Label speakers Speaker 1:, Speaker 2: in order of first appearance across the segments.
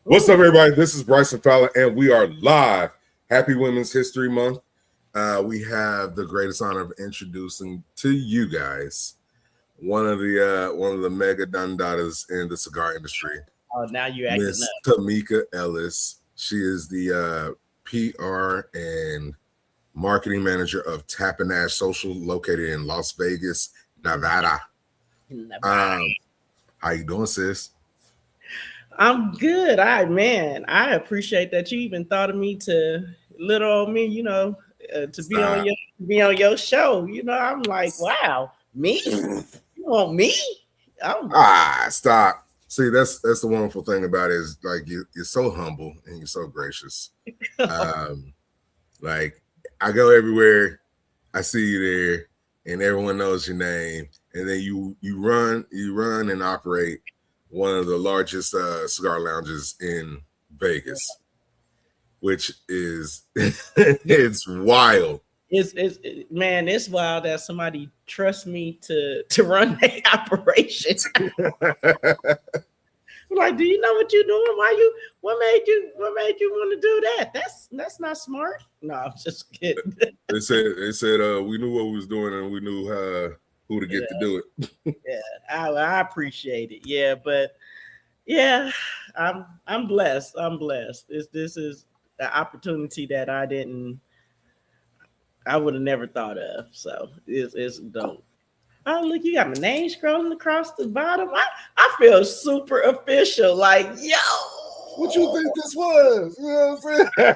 Speaker 1: What's up, everybody? This is Bryson Fowler, and we are live. Happy Women's History Month. We have the greatest honor of introducing to you guys one of the mega dundadas in the cigar industry.
Speaker 2: Oh, now you acting
Speaker 1: Miss
Speaker 2: up.
Speaker 1: Tamika Ellis. She is the PR and marketing manager of Tapanash Social, located in Las Vegas, Nevada. How you doing, sis?
Speaker 2: I'm good. I appreciate that you even thought of me to little old me, to be on your show. I'm like, wow, me? You want me?
Speaker 1: Stop. See, that's the wonderful thing about it is like you're so humble and you're so gracious. Like I go everywhere, I see you there, and everyone knows your name, and then you run and operate one of the largest cigar lounges in Vegas, which is it's wild.
Speaker 2: It's wild that somebody trusts me to run their operation. Like, do you know what you're doing? What made you want to do that? That's not smart. No, I'm just kidding.
Speaker 1: They said we knew what we was doing and we knew who to get to do it.
Speaker 2: Yeah, I appreciate it. Yeah, but yeah, I'm blessed. I'm blessed. This is the opportunity that I would have never thought of. So it's dope. Oh, look, you got my name scrolling across the bottom. I feel super official. Like, yo.
Speaker 1: What you think this was? You know what I'm saying?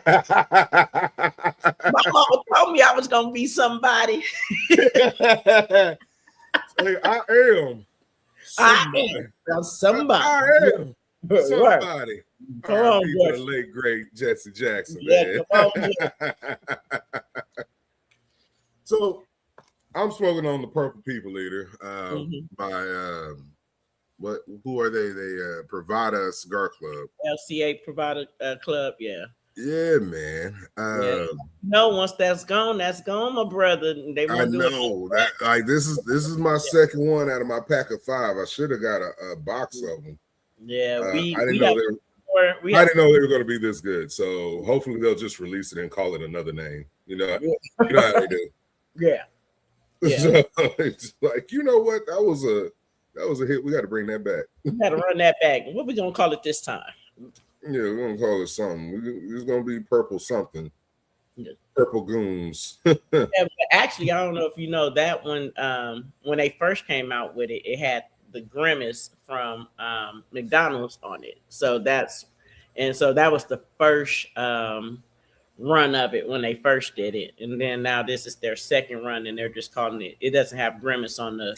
Speaker 2: My mama told me I was going to be somebody.
Speaker 1: Hey, I am somebody.
Speaker 2: I'm somebody.
Speaker 1: I am somebody.
Speaker 2: Come on,
Speaker 1: the late, great Jesse Jackson,
Speaker 2: yeah,
Speaker 1: man. So, I'm smoking on the Purple People Eater by who are they? They Privada Cigar Club.
Speaker 2: LCA Privada Club, yeah.
Speaker 1: Yeah, man.
Speaker 2: No, once that's gone, my brother.
Speaker 1: I know that. Like this is my second one out of my pack of 5. I should have got a box of them.
Speaker 2: Yeah,
Speaker 1: I didn't know they were going to be this good. So hopefully they'll just release it and call it another name. You know how they do.
Speaker 2: Yeah. Yeah.
Speaker 1: So it's like, you know what? That was a hit. We got to bring that back.
Speaker 2: We got to run that back. What we gonna call it this time?
Speaker 1: Yeah, we're gonna call it something. It's gonna be purple something. Yeah. Purple Goons.
Speaker 2: Yeah, but actually, I don't know if you know that one. When they first came out with it, it had the Grimace from McDonald's on it. So that was the first run of it when they first did it, and then now this is their second run, and they're just calling it. It doesn't have Grimace on the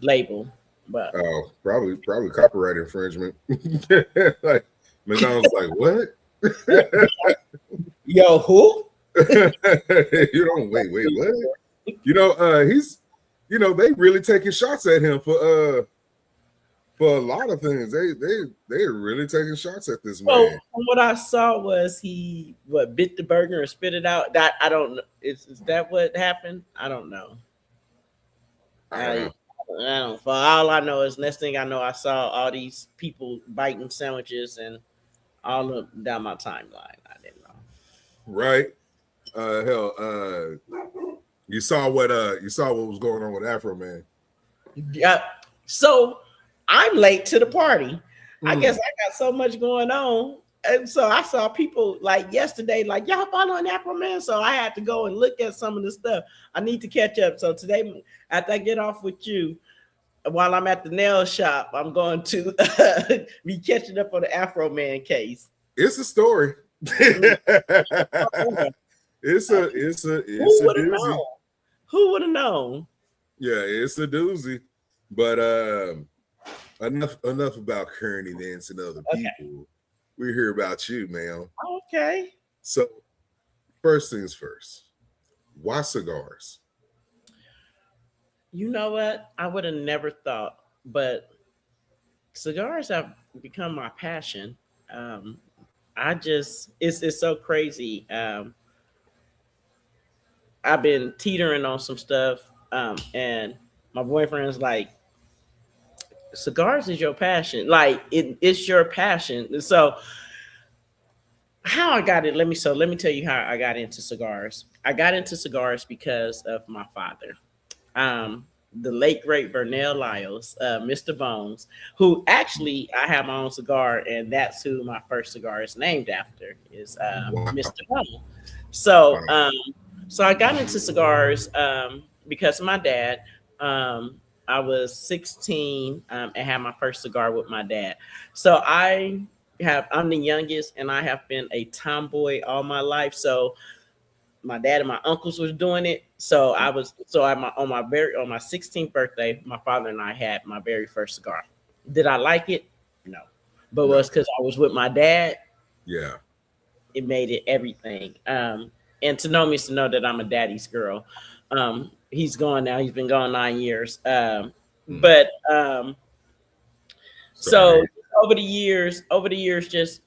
Speaker 2: label, but
Speaker 1: probably copyright infringement. Like McDonald's, like what?
Speaker 2: Yo, who?
Speaker 1: You don't wait, what? You know, he's, they really taking shots at him for a lot of things. They're really taking shots at this man.
Speaker 2: What I saw was he bit the burger and spit it out. That I don't know. Is that what happened? I don't know. I don't. For all I know is next thing I know, I saw all these people biting sandwiches and all of down my timeline. I didn't know.
Speaker 1: Right. Hell, you saw what was going on with Afro Man.
Speaker 2: Yeah. So I'm late to the party. I guess I got so much going on. And so I saw people like yesterday, like, y'all following Afro Man. So I had to go and look at some of the stuff. I need to catch up. So today, after I get off with you, while I'm at the nail shop, I'm going to be catching up on the Afro Man case.
Speaker 1: It's a story. It's a doozy.
Speaker 2: Who would have known?
Speaker 1: Yeah, it's a doozy. But enough about current events and other people. We hear about you, man.
Speaker 2: Okay.
Speaker 1: So, first things first. Why cigars?
Speaker 2: You know what? I would have never thought, but cigars have become my passion. It's so crazy. I've been teetering on some stuff, and my boyfriend's like, cigars is your passion. Like it's your passion. So how I got it, let me tell you how I got into cigars. I got into cigars because of my father. The late great Vernell Lyles, Mr. Bones, who actually I have my own cigar, and that's who my first cigar is named after, is
Speaker 1: Wow.
Speaker 2: Mr. Bones. So,
Speaker 1: Wow.
Speaker 2: so I got into cigars because of my dad. I was 16 and had my first cigar with my dad. So I'm the youngest, and I have been a tomboy all my life. So my dad and my uncles was doing it. So I was so I my on my 16th birthday, my father and I had my very first cigar. Did I like it? No. But
Speaker 1: No.
Speaker 2: was because I was with my dad,
Speaker 1: Yeah.
Speaker 2: it made it everything. And to know me is to know that I'm a daddy's girl. He's gone now. He's been gone 9 years.
Speaker 1: Mm.
Speaker 2: But so
Speaker 1: Sorry.
Speaker 2: over the years, just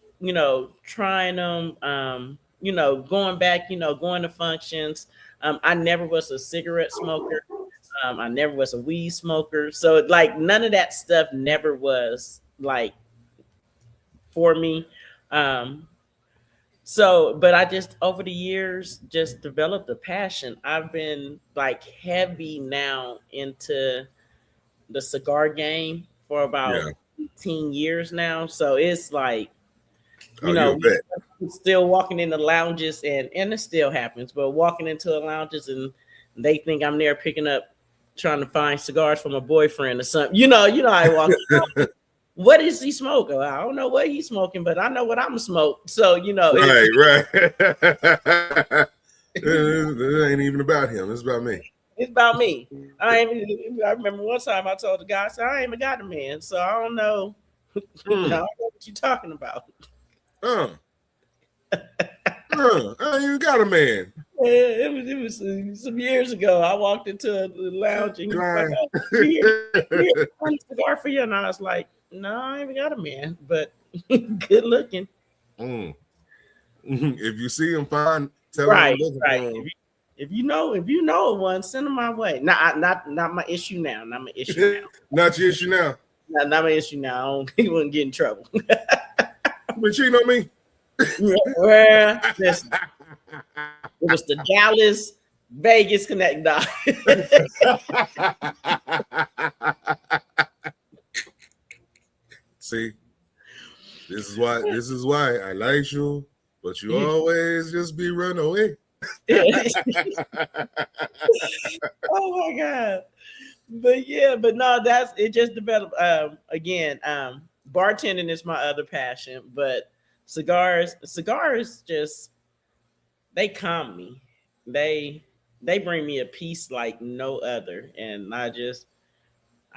Speaker 2: trying them, going back, going to functions. I never was a cigarette smoker. I never was a weed smoker. So like none of that stuff never was like for me. Um, so, but I just over the years just developed a passion. I've been like heavy now into the cigar game for about
Speaker 1: Yeah.
Speaker 2: 18 years now. So it's like,
Speaker 1: Oh, you a vet.
Speaker 2: we still walking in the lounges, and it still happens, but walking into the lounges and they think I'm there picking up trying to find cigars for my boyfriend or something. I walk in, what is he smoking? I don't know what he's smoking, but I know what I'm smoking. So,
Speaker 1: Right, right. It ain't even about him. It's about me.
Speaker 2: it's about me. I remember one time I told the guy, I said, I ain't even got a man, so I don't know. I don't
Speaker 1: Mm.
Speaker 2: know what you're talking about.
Speaker 1: Uh, I ain't even got a man.
Speaker 2: Yeah, it was some years ago. I walked into the lounge and he was like,
Speaker 1: Lying.
Speaker 2: "Oh, we here find a cigar for you," and I was like, "No, I ain't even got a man, but good looking."
Speaker 1: Mm. If you see him, fine. Tell him I'm
Speaker 2: Right,
Speaker 1: looking
Speaker 2: right.
Speaker 1: for him.
Speaker 2: If you know one, send them my way. Not my issue now. Not my issue now.
Speaker 1: Not your issue now.
Speaker 2: Not my issue now. I don't, he wouldn't get in trouble.
Speaker 1: You been cheating on me?
Speaker 2: Well, listen, it was the Dallas Vegas Connect. Nah.
Speaker 1: See, this is why I like you, but you always just be run away.
Speaker 2: Oh my god. But yeah, but no, that's it just developed again. Bartending is my other passion, but cigars just they calm me. They they bring me a peace like no other. And I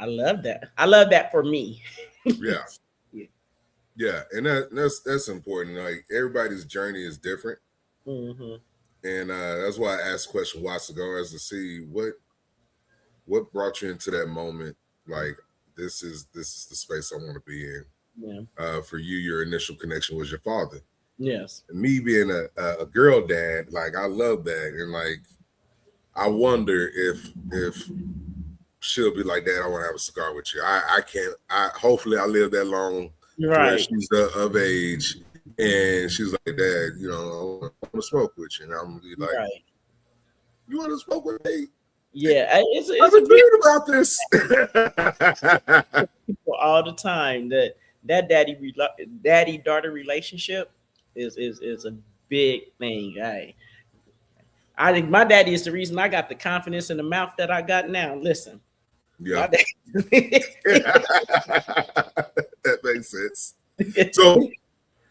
Speaker 2: love that. I love that for me.
Speaker 1: Yeah,
Speaker 2: Yeah.
Speaker 1: yeah, and that's important. Like everybody's journey is different,
Speaker 2: Hmm.
Speaker 1: and that's why I asked the question, why cigars, to see what brought you into that moment. Like this is the space I want to be in.
Speaker 2: Yeah.
Speaker 1: For you, your initial connection was your father.
Speaker 2: Yes.
Speaker 1: And me being a girl dad, like I love that, and like I wonder if she'll be like, Dad, I want to have a cigar with you. I can't. I hopefully I live that long to where
Speaker 2: Right.
Speaker 1: she's of age, and she's like, Dad, I want to smoke with you, and I'm gonna be like,
Speaker 2: Right.
Speaker 1: you want to smoke with me?
Speaker 2: Yeah.
Speaker 1: I've
Speaker 2: It's a
Speaker 1: been
Speaker 2: big
Speaker 1: thinking about this.
Speaker 2: people all the time that daddy daughter relationship is a big thing. I think my daddy is the reason I got the confidence in the mouth that I got now. Listen,
Speaker 1: Yeah,
Speaker 2: my daddy.
Speaker 1: that makes sense. So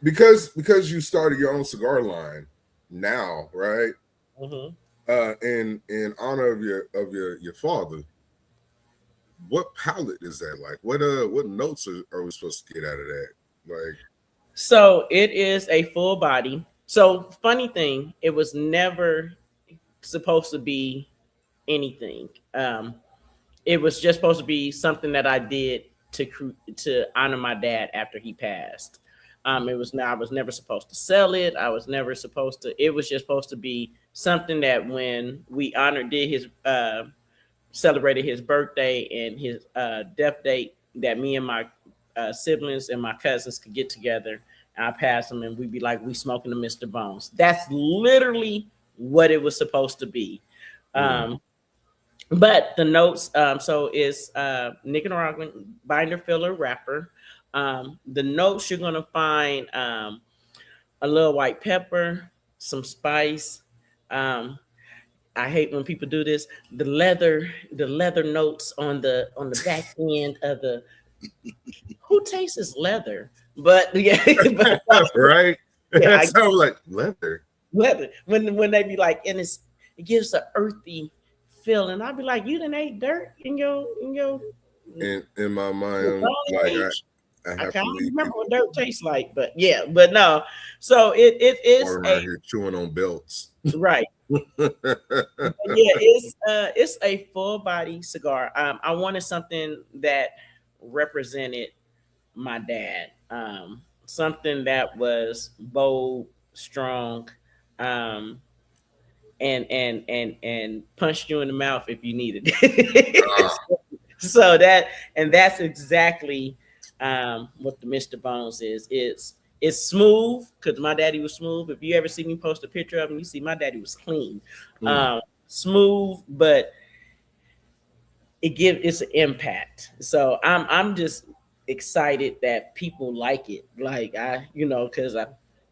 Speaker 1: because you started your own cigar line now, right?
Speaker 2: Mhm.
Speaker 1: In honor of your father, what palette is that like? What notes are we supposed to get out of that? Like,
Speaker 2: So it is a full body. So funny thing, it was never supposed to be anything. It was just supposed to be something that I did to honor my dad after he passed. I was never supposed to sell it. I was never supposed to. It was just supposed to be something that when we honored did his celebrated his birthday and his death date, that me and my siblings and my cousins could get together, and I pass them, and we'd be like, we smoking the Mr. Bones. That's literally what it was supposed to be. Um, but the notes, so it's Nicaraguan binder filler wrapper. The notes you're gonna find a little white pepper, some spice. Um, I hate when people do this. The leather notes on the back end of the who tastes leather? But yeah, but,
Speaker 1: Right?
Speaker 2: yeah,
Speaker 1: That sounds like leather.
Speaker 2: leather. When they be like, and it gives an earthy feel, and I'd be like, you done ate dirt in your
Speaker 1: In my mind,
Speaker 2: bone
Speaker 1: like
Speaker 2: age?
Speaker 1: I
Speaker 2: I
Speaker 1: have to
Speaker 2: can't
Speaker 1: leave
Speaker 2: remember
Speaker 1: people
Speaker 2: what dirt tastes like, but yeah, but no. So it is
Speaker 1: walking
Speaker 2: a
Speaker 1: around here chewing on belts.
Speaker 2: right. Yeah, it's a full body cigar. I wanted something that represented my dad. Something that was bold, strong, um, and punched you in the mouth if you needed it.
Speaker 1: Ah,
Speaker 2: So that's exactly what the Mr. Bones is. It's smooth because my daddy was smooth. If you ever see me post a picture of him, you see my daddy was clean,
Speaker 1: mm.
Speaker 2: smooth, but it's an impact. So I'm just excited that people like it. Like because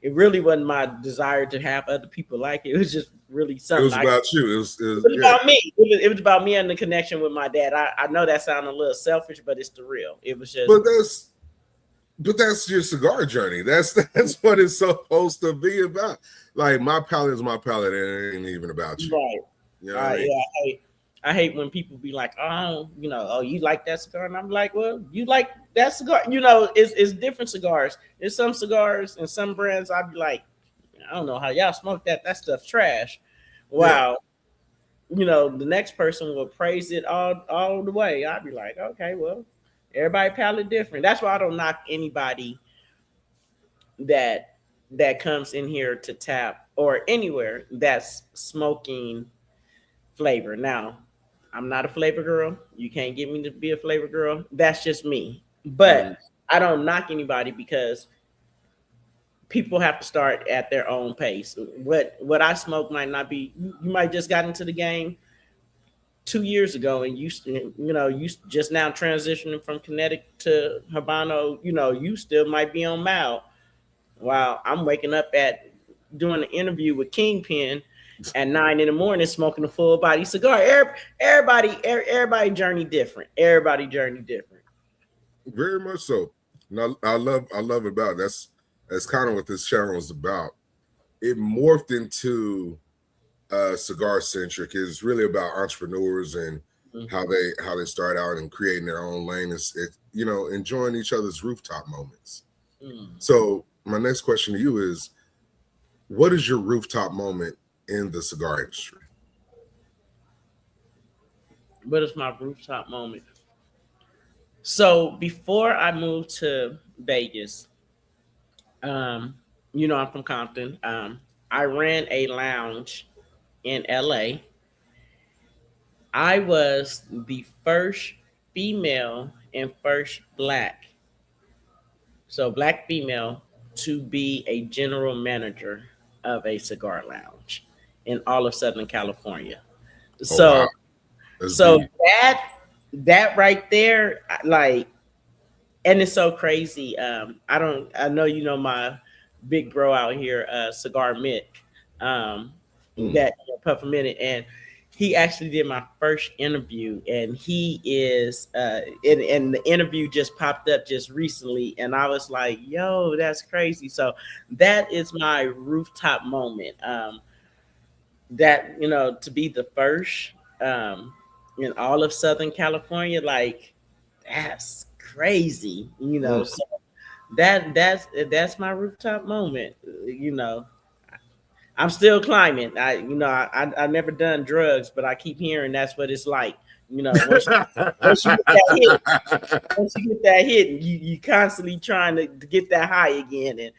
Speaker 2: it really wasn't my desire to have other people like it. It was just really
Speaker 1: It
Speaker 2: something
Speaker 1: was about you. It was
Speaker 2: it was
Speaker 1: yeah.
Speaker 2: about me. It was about me and the connection with my dad. I know that sounds a little selfish, but it's the real. It was just
Speaker 1: But that's your cigar journey. That's what it's supposed to be about. Like my palate is my palate, and it ain't even about you.
Speaker 2: right.
Speaker 1: You know what I mean?
Speaker 2: Yeah, I hate when people be like, oh, oh, you like that cigar, and I'm like, well, you like that cigar. It's different cigars. There's some cigars and some brands I'd be like, I don't know how y'all smoke that. That stuff's trash.
Speaker 1: Yeah.
Speaker 2: Wow. The next person will praise it all the way. I'd be like, okay, well, everybody palate different. That's why I don't knock anybody that comes in here to tap or anywhere that's smoking flavor. Now, I'm not a flavor girl. You can't get me to be a flavor girl. That's just me. But I don't knock anybody because people have to start at their own pace. What I smoke might not be. You might just got into the game 2 years ago, and you just now transitioning from kinetic to Habano. You still might be on mild. While I'm waking up at doing an interview with Kingpin at 9 in the morning, smoking a full body cigar. Everybody journey different. Everybody journey different.
Speaker 1: Very much so. And I love about it. That's kind of what this channel is about. It morphed into cigar centric. It's really about entrepreneurs and how they start out and creating their own lane. It's enjoying each other's rooftop moments. So my next question to you is, what is your rooftop moment in the cigar industry?
Speaker 2: What is my rooftop moment? So before I moved to Vegas, I'm from Compton. I ran a lounge in LA. I was the first female and first black female to be a general manager of a cigar lounge in all of Southern California.
Speaker 1: Oh,
Speaker 2: So
Speaker 1: wow. That's
Speaker 2: so
Speaker 1: deep.
Speaker 2: that right there, like, and it's so crazy. I know my big bro out here, Cigar Mick, that Puff a Minute, and he actually did my first interview, and he is and the interview just popped up just recently, and I was like, yo, that's crazy. So that is my rooftop moment. That to be the first in all of Southern California, like, that's crazy. So that's my rooftop moment. I'm still climbing. I never done drugs, but I keep hearing that's what it's like. Once you get that hit, you constantly trying to get that high again. And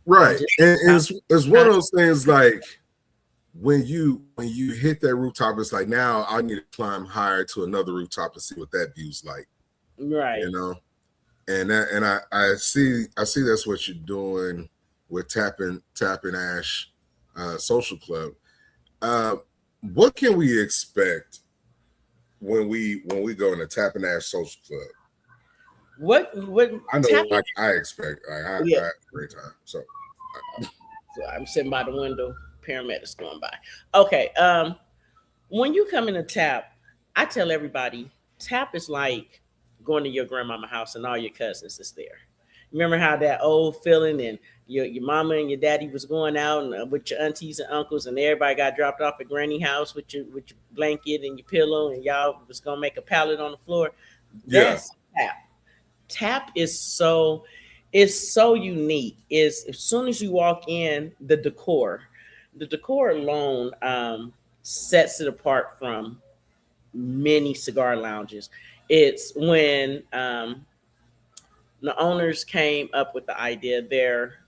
Speaker 1: Right. And it's one of those things, like when you hit that rooftop, it's like, now I need to climb higher to another rooftop and see what that view's like.
Speaker 2: Right.
Speaker 1: you know. And I see that's what you're doing with Tapping Ash Social Club. Uh, what can we expect when we go in the Tapping Ash Social Club?
Speaker 2: What
Speaker 1: I know,
Speaker 2: tap?
Speaker 1: like I expect, I
Speaker 2: Yeah.
Speaker 1: have a great time. So
Speaker 2: So I'm sitting by the window. Paramedics going by. Okay. When you come in a tap, I tell everybody tap is like going to your grandmama house and all your cousins is there. Remember how that old feeling and your mama and your daddy was going out and with your aunties and uncles and everybody got dropped off at granny house with your blanket and your pillow and y'all was gonna make a pallet on the floor.
Speaker 1: yeah,
Speaker 2: That's tap. Tap is so it's so unique. Is as soon as you walk in, the decor alone sets it apart from many cigar lounges. It's when the owners came up with the idea. Their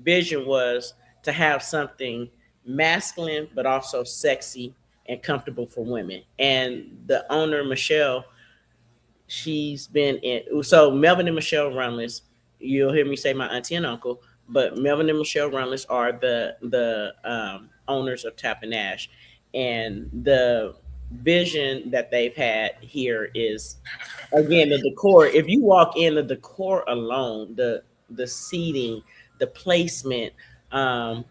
Speaker 2: vision was to have something masculine but also sexy and comfortable for women. And the owner Michelle, she's been in. So Melvin and Michelle Runless, you'll hear me say my auntie and uncle, but Melvin and Michelle Runless are the owners of Tap and Ash, and the vision that they've had here is again the decor. If you walk in, the decor alone, the seating, the placement, um,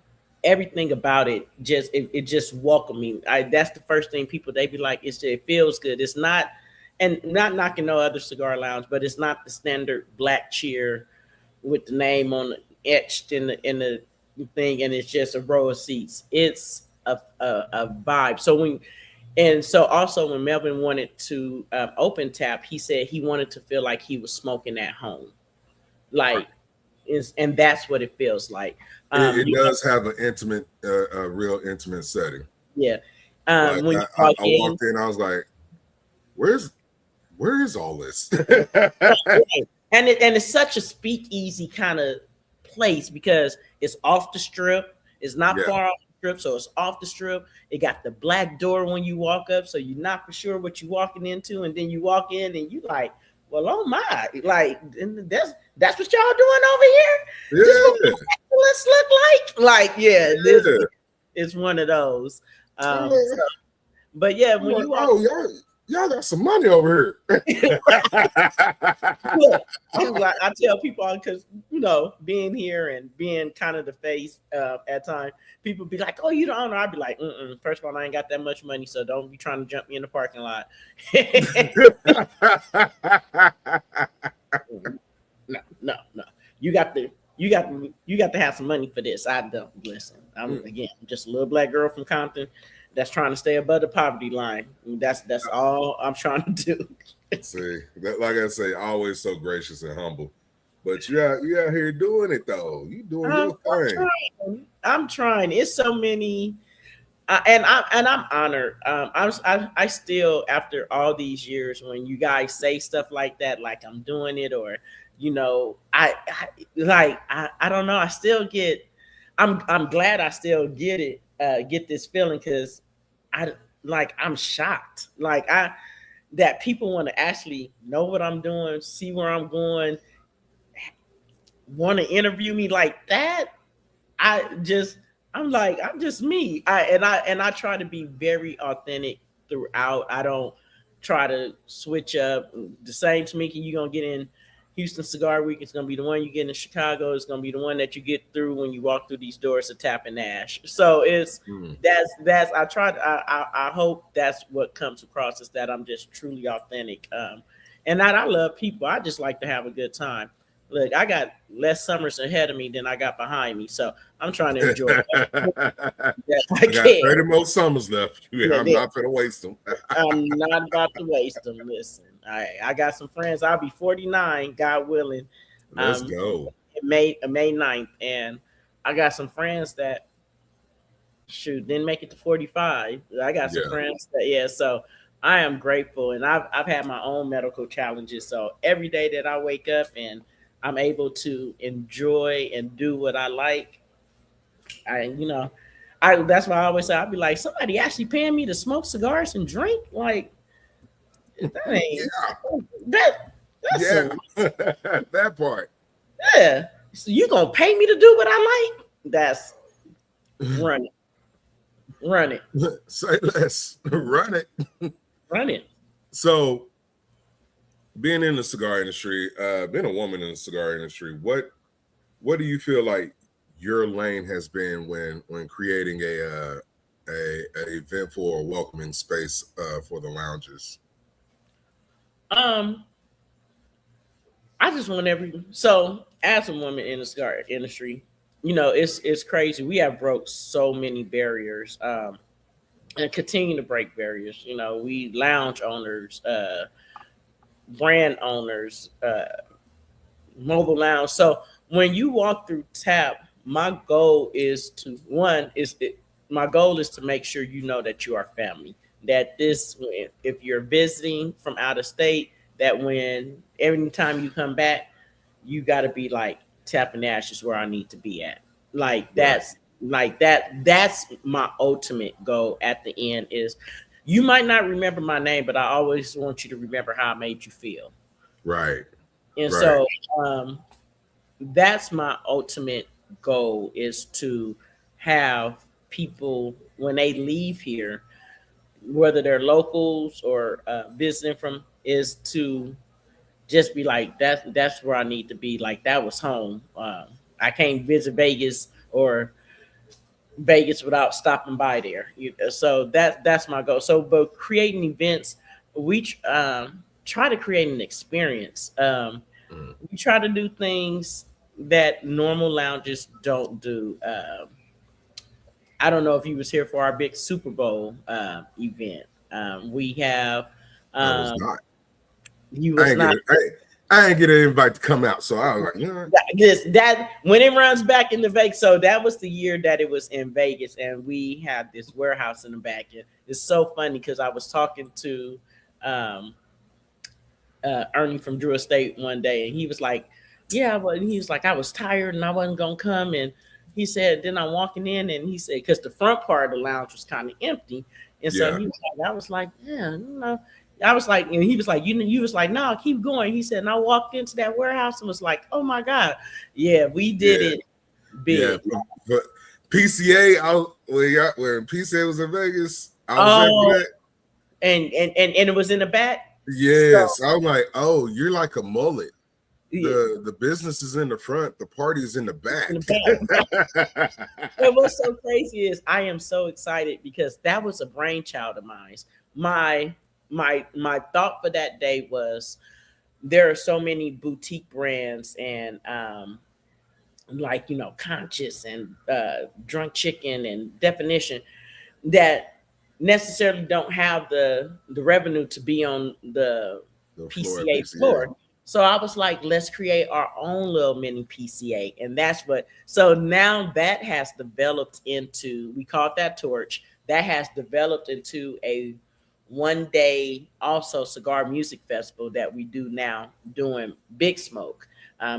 Speaker 2: everything about it it just welcoming. That's the first thing people they be like. It feels good. It's not, and not knocking no other cigar lounge, but it's not the standard black cheer with the name on etched in the thing, and it's just a row of seats. It's a vibe. So when and so also when Melvin wanted to open tap, he said he wanted to feel like he was smoking at home, like and that's what it feels like.
Speaker 1: it
Speaker 2: You
Speaker 1: does have an intimate, a real intimate setting.
Speaker 2: yeah.
Speaker 1: Like
Speaker 2: When you
Speaker 1: I
Speaker 2: walk in,
Speaker 1: walked in, I was like, where is all this?
Speaker 2: right. And it's such a speakeasy kind of place because it's off the strip. It's not
Speaker 1: Yeah,
Speaker 2: far off the strip, so it's off the strip. It got the black door when you walk up, so you're not for sure what you're walking into, and then you walk in and you like, well, oh my, like and that's what y'all doing over here. This what
Speaker 1: yeah,
Speaker 2: excellence look like. Like, yeah, this
Speaker 1: yeah.
Speaker 2: is one of those.
Speaker 1: I'm
Speaker 2: So,
Speaker 1: like,
Speaker 2: but yeah,
Speaker 1: I'm
Speaker 2: when
Speaker 1: like,
Speaker 2: you walk
Speaker 1: oh, y'all got some money over here.
Speaker 2: look, I'm like I tell people because being here and being kind of the face at times, people be like, "Oh, you the owner?" I'd be like, mm "First of all, I ain't got that much money, so don't be trying to jump me in the parking lot." No, no, no. You got to have some money for this. I don't listen. I'm just a little black girl from Compton that's trying to stay above the poverty line. That's all I'm trying to do.
Speaker 1: See, like I say, always so gracious and humble. But you out here doing it though. You doing
Speaker 2: I'm
Speaker 1: your thing.
Speaker 2: trying. I'm trying. It's so many, and I'm honored. I still after all these years, when you guys say stuff like that, like I'm doing it, or I don't know. I still get. I'm glad I still get it. Get this feeling because I I'm shocked. Like I that people want to actually know what I'm doing, see where I'm going, want to interview me like that. I just I'm like I'm just me. I try to be very authentic throughout. I don't try to switch up. The same Tamika you gonna get in Houston Cigar Week. It's gonna be the one you get in Chicago. It's gonna be the one that you get through when you walk through these doors to Tap and Ash. So it's
Speaker 1: Mm.
Speaker 2: that's I tried. I hope that's what comes across is that I'm just truly authentic. And that I love people. I just like to have a good time. Look, I got less summers ahead of me than I got behind me, so I'm trying to enjoy it
Speaker 1: I
Speaker 2: that I
Speaker 1: got
Speaker 2: can.
Speaker 1: 30 more summers left.
Speaker 2: Yeah,
Speaker 1: I'm not gonna waste them.
Speaker 2: I'm not about to waste them. Listen, I got some friends. I'll be 49, God willing,
Speaker 1: Let's
Speaker 2: um,
Speaker 1: go.
Speaker 2: May 9th, and I got some friends that shoot didn't make it to 45. I got some
Speaker 1: Yeah.
Speaker 2: friends that yeah. So I am grateful, and I've had my own medical challenges. So every day that I wake up and I'm able to enjoy and do what I like, I that's why I always say I'd be like somebody actually paying me to smoke cigars and drink like that ain't
Speaker 1: Yeah.
Speaker 2: that. That's
Speaker 1: Yeah,
Speaker 2: so
Speaker 1: that part.
Speaker 2: yeah. So you gonna pay me to do what I like? That's run it, run it,
Speaker 1: Say less. Run it.
Speaker 2: run it.
Speaker 1: So, being in the cigar industry, being a woman in the cigar industry, what do you feel like your lane has been when creating a eventful or welcoming space for the lounges?
Speaker 2: Um, I just want every so as a woman in the cigar industry, it's crazy. We have broke so many barriers, and continue to break barriers. We lounge owners, brand owners, mobile lounge. So when you walk through Tap, my goal is to my goal is to make sure you know that you are family. That this, if you're visiting from out of state, that when every time you come back, you got to be like Tap and Ash is where I need to be at. Like
Speaker 1: Right,
Speaker 2: that's my ultimate goal at the end is you might not remember my name, but I always want you to remember how I made you feel.
Speaker 1: right,
Speaker 2: And
Speaker 1: right.
Speaker 2: so that's my ultimate goal is to have people when they leave here, whether they're locals or visiting from, is to just be like that's where I need to be. Like that was home. I can't visit Vegas without stopping by there. So that's my goal. So, but creating events, we try to create an experience.
Speaker 1: Mm.
Speaker 2: We try to do things that normal lounges don't do. I don't know if you was here for our big Super Bowl event. We have
Speaker 1: I was
Speaker 2: um,
Speaker 1: not.
Speaker 2: you
Speaker 1: I
Speaker 2: was
Speaker 1: ain't get
Speaker 2: not.
Speaker 1: it. I ain't get an invite to come out, so I was like,
Speaker 2: This that when it runs back into Vegas. So that was the year that it was in Vegas, and we had this warehouse in the back. And it's so funny because I was talking to um, Ernie from Drew Estate one day, and he was like, "Yeah," but he was like, "I was tired and I wasn't gonna come." And he said, "Then I'm walking in," and he said, "Because the front part of the lounge was kind of empty," and so
Speaker 1: yeah,
Speaker 2: he was like, "I was like, yeah, you know." I was like, and he was like, you was like, no, keep going. He said, and I walked into that warehouse and was like, oh my God, yeah, we did
Speaker 1: yeah,
Speaker 2: it
Speaker 1: yeah.
Speaker 2: big.
Speaker 1: But PCA, when PCA was in Vegas, I was there for
Speaker 2: Oh,
Speaker 1: that.
Speaker 2: and it was in the back. So
Speaker 1: Yes, I'm like, oh, you're like a mullet.
Speaker 2: yeah,
Speaker 1: The business is in the front, the party is in the
Speaker 2: in
Speaker 1: back.
Speaker 2: the back. And what's so crazy is I am so excited because that was a brainchild of mine. My my thought for that day was there are so many boutique brands and like Conscious and Drunk Chicken and Definition that necessarily don't have the revenue to be on the
Speaker 1: The floor
Speaker 2: PCA
Speaker 1: PCA.
Speaker 2: floor. So I was like, let's create our own little mini PCA. And that's what, so now that has developed into, we call it that Torch, that has developed into a 1 day also cigar music festival that we do now doing Big Smoke.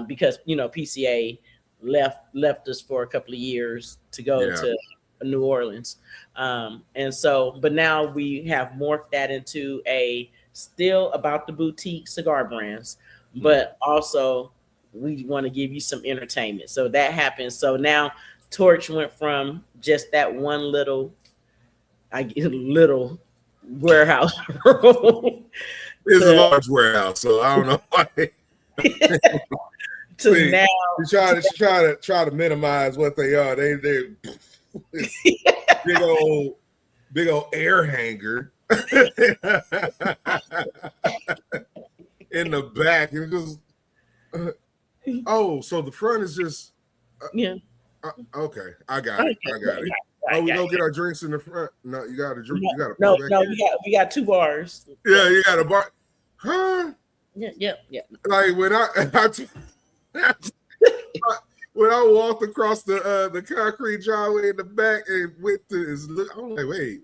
Speaker 2: Because, PCA left us for a couple of years to go
Speaker 1: Yeah.
Speaker 2: to New Orleans. And so, but now we have morphed that into a still about the boutique cigar brands, but also we want to give you some entertainment. So that happens. So now Torch went from just that one little warehouse room
Speaker 1: It's a
Speaker 2: to
Speaker 1: large warehouse, so I don't know why.
Speaker 2: to
Speaker 1: See,
Speaker 2: now
Speaker 1: she try to minimize what they are. They big old air hanger in the back, and just oh, so the front is just
Speaker 2: yeah.
Speaker 1: okay. I got it.
Speaker 2: Okay,
Speaker 1: I got it.
Speaker 2: I
Speaker 1: Oh, we
Speaker 2: got
Speaker 1: go
Speaker 2: it.
Speaker 1: get our drinks in the front. No, you got to drink. You got to
Speaker 2: No,
Speaker 1: pour back
Speaker 2: no,
Speaker 1: in.
Speaker 2: we got two bars.
Speaker 1: Yeah, you got a bar. Huh?
Speaker 2: Yeah.
Speaker 1: Like when when I walked across the concrete driveway in the back and went to his, I'm like, wait.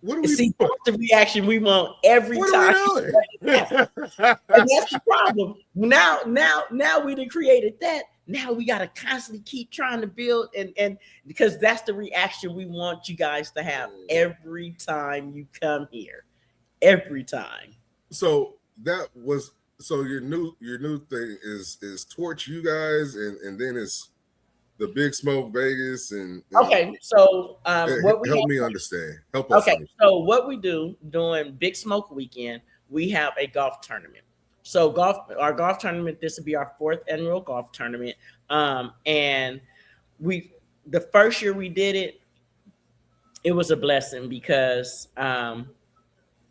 Speaker 1: What are we
Speaker 2: See,
Speaker 1: doing?
Speaker 2: that's the reaction we want every
Speaker 1: What are we
Speaker 2: time.
Speaker 1: doing?
Speaker 2: And that's the problem. Now we done created that. Now we gotta constantly keep trying to build and because that's the reaction we want you guys to have every time you come here. every time.
Speaker 1: So that was so your new thing is Torch you guys and then it's the Big Smoke Vegas and
Speaker 2: Okay, so what we
Speaker 1: help me
Speaker 2: have.
Speaker 1: understand. Help us
Speaker 2: Okay,
Speaker 1: understand.
Speaker 2: so what we do during Big Smoke Weekend, we have a golf tournament. So our golf tournament, this will be our fourth annual golf tournament. And we, the first year we did it, it was a blessing because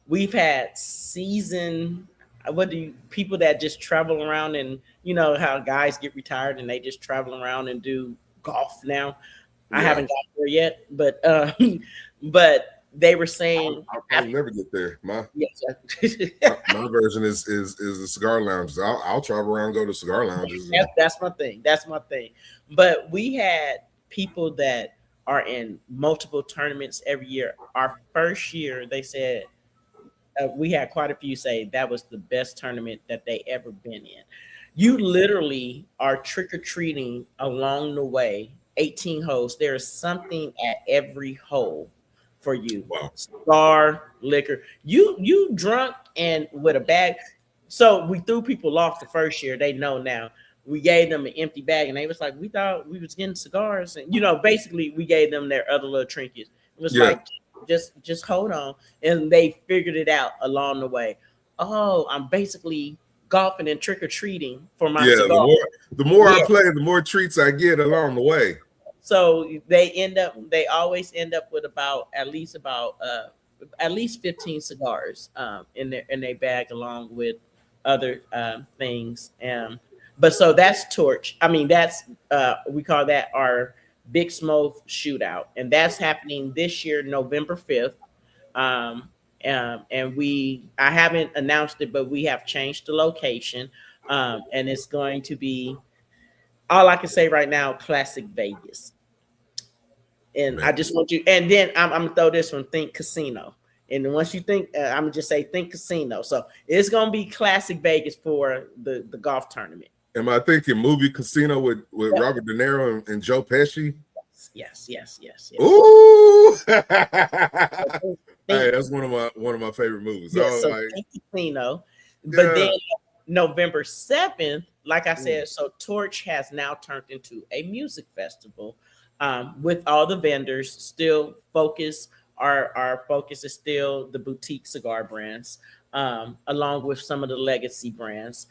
Speaker 2: we've had season. What do you people that just travel around and you know how guys get retired and they just travel around and do golf now. I
Speaker 1: Yeah.
Speaker 2: haven't got there yet, but but they were saying
Speaker 1: I'll probably never get there.
Speaker 2: yes,
Speaker 1: My version is the cigar lounges. I'll travel around, go to cigar lounges.
Speaker 2: that's my thing. That's my thing. But we had people that are in multiple tournaments every year. Our first year, they said we had quite a few say that was the best tournament that they ever been in. You literally are trick or treating along the way. 18 holes. There is something at every hole for you.
Speaker 1: Wow.
Speaker 2: Cigar, liquor. You drunk and with a bag. So we threw people off the first year. They know now. We gave them an empty bag, and they was like, "We thought we was getting cigars," and basically we gave them their other little trinkets. It was
Speaker 1: Yeah.
Speaker 2: like, just hold on, and they figured it out along the way. Oh, I'm basically golfing and trick or treating for my
Speaker 1: Yeah.
Speaker 2: cigar.
Speaker 1: The more I
Speaker 2: Yeah.
Speaker 1: play, the more treats I get along the way.
Speaker 2: So they always end up with about at least 15 cigars in their bag along with other things. But so that's torch. I mean that's we call that our Big Smoke shootout, and that's happening this year, November 5th. Um, and I haven't announced it, but we have changed the location, and it's going to be all I can say right now, classic Vegas. And
Speaker 1: Man.
Speaker 2: I just want you, and then I'm gonna throw this one, think casino. And then once you think, I'm gonna just say think casino. So it's gonna be classic Vegas for the golf tournament.
Speaker 1: Am I thinking movie Casino with
Speaker 2: Yep.
Speaker 1: Robert De Niro and Joe Pesci?
Speaker 2: Yes.
Speaker 1: Ooh. Hey,
Speaker 2: Think,
Speaker 1: that's one of my favorite movies.
Speaker 2: yeah,
Speaker 1: Oh,
Speaker 2: so
Speaker 1: like,
Speaker 2: think casino. But
Speaker 1: yeah.
Speaker 2: then November 7th, like I
Speaker 1: Mm.
Speaker 2: said, so Torch has now turned into a music festival with all the vendors. Still focus, our focus is still the boutique cigar brands, along with some of the legacy brands,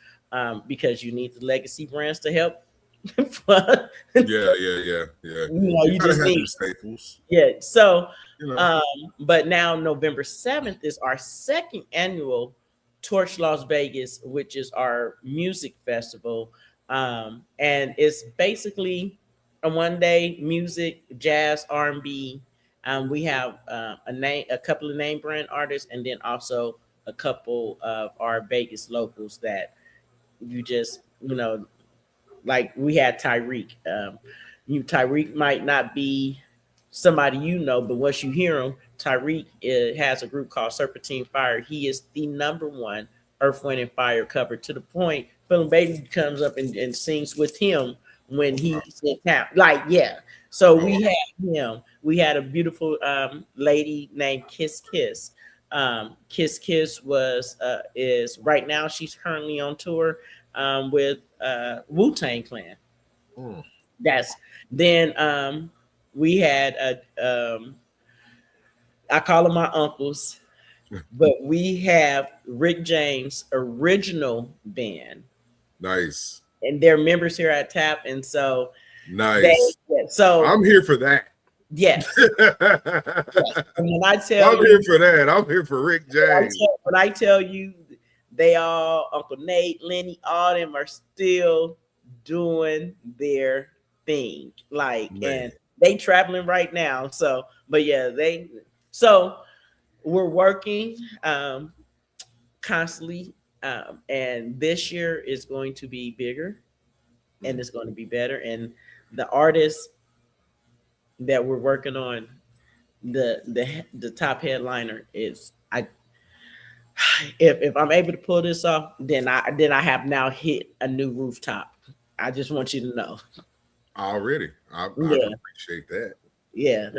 Speaker 2: because you need the legacy brands to help.
Speaker 1: Yeah. You
Speaker 2: You
Speaker 1: gotta
Speaker 2: just
Speaker 1: have
Speaker 2: need
Speaker 1: your staples.
Speaker 2: yeah. So,
Speaker 1: You know.
Speaker 2: but now November 7th is our second annual Torch Las Vegas, which is our music festival. And it's basically a one day music, jazz, R&B. We have a couple of name brand artists, and then also a couple of our Vegas locals that you just, like we had Tyreek. Tyreek might not be somebody but once you hear him, Tyreek has a group called Serpentine Fire. He is the number one Earth, Wind, and Fire cover to the point Philip Bailey comes up and sings with him when he's in town. Like, yeah. So we had him. We had a beautiful lady named Kiss Kiss. Kiss Kiss is right now she's currently on tour with Wu-Tang Clan.
Speaker 1: Mm.
Speaker 2: That's then we had I call them my uncles, but we have Rick James original band.
Speaker 1: Nice.
Speaker 2: And they're members here at TAP, and so
Speaker 1: Nice. I'm here for that.
Speaker 2: Yes. And when I tell
Speaker 1: I'm here for that. I'm here for Rick James.
Speaker 2: When I tell you, they all Uncle Nate, Lenny, all them are still doing their thing. Like,
Speaker 1: Man.
Speaker 2: and they traveling right now. So, but yeah, so we're working constantly. And this year is going to be bigger and it's going to be better. And the artists that we're working on, the top headliner is if I'm able to pull this off, then I have now hit a new rooftop. I just want you to know.
Speaker 1: Already. I appreciate that.
Speaker 2: Yeah.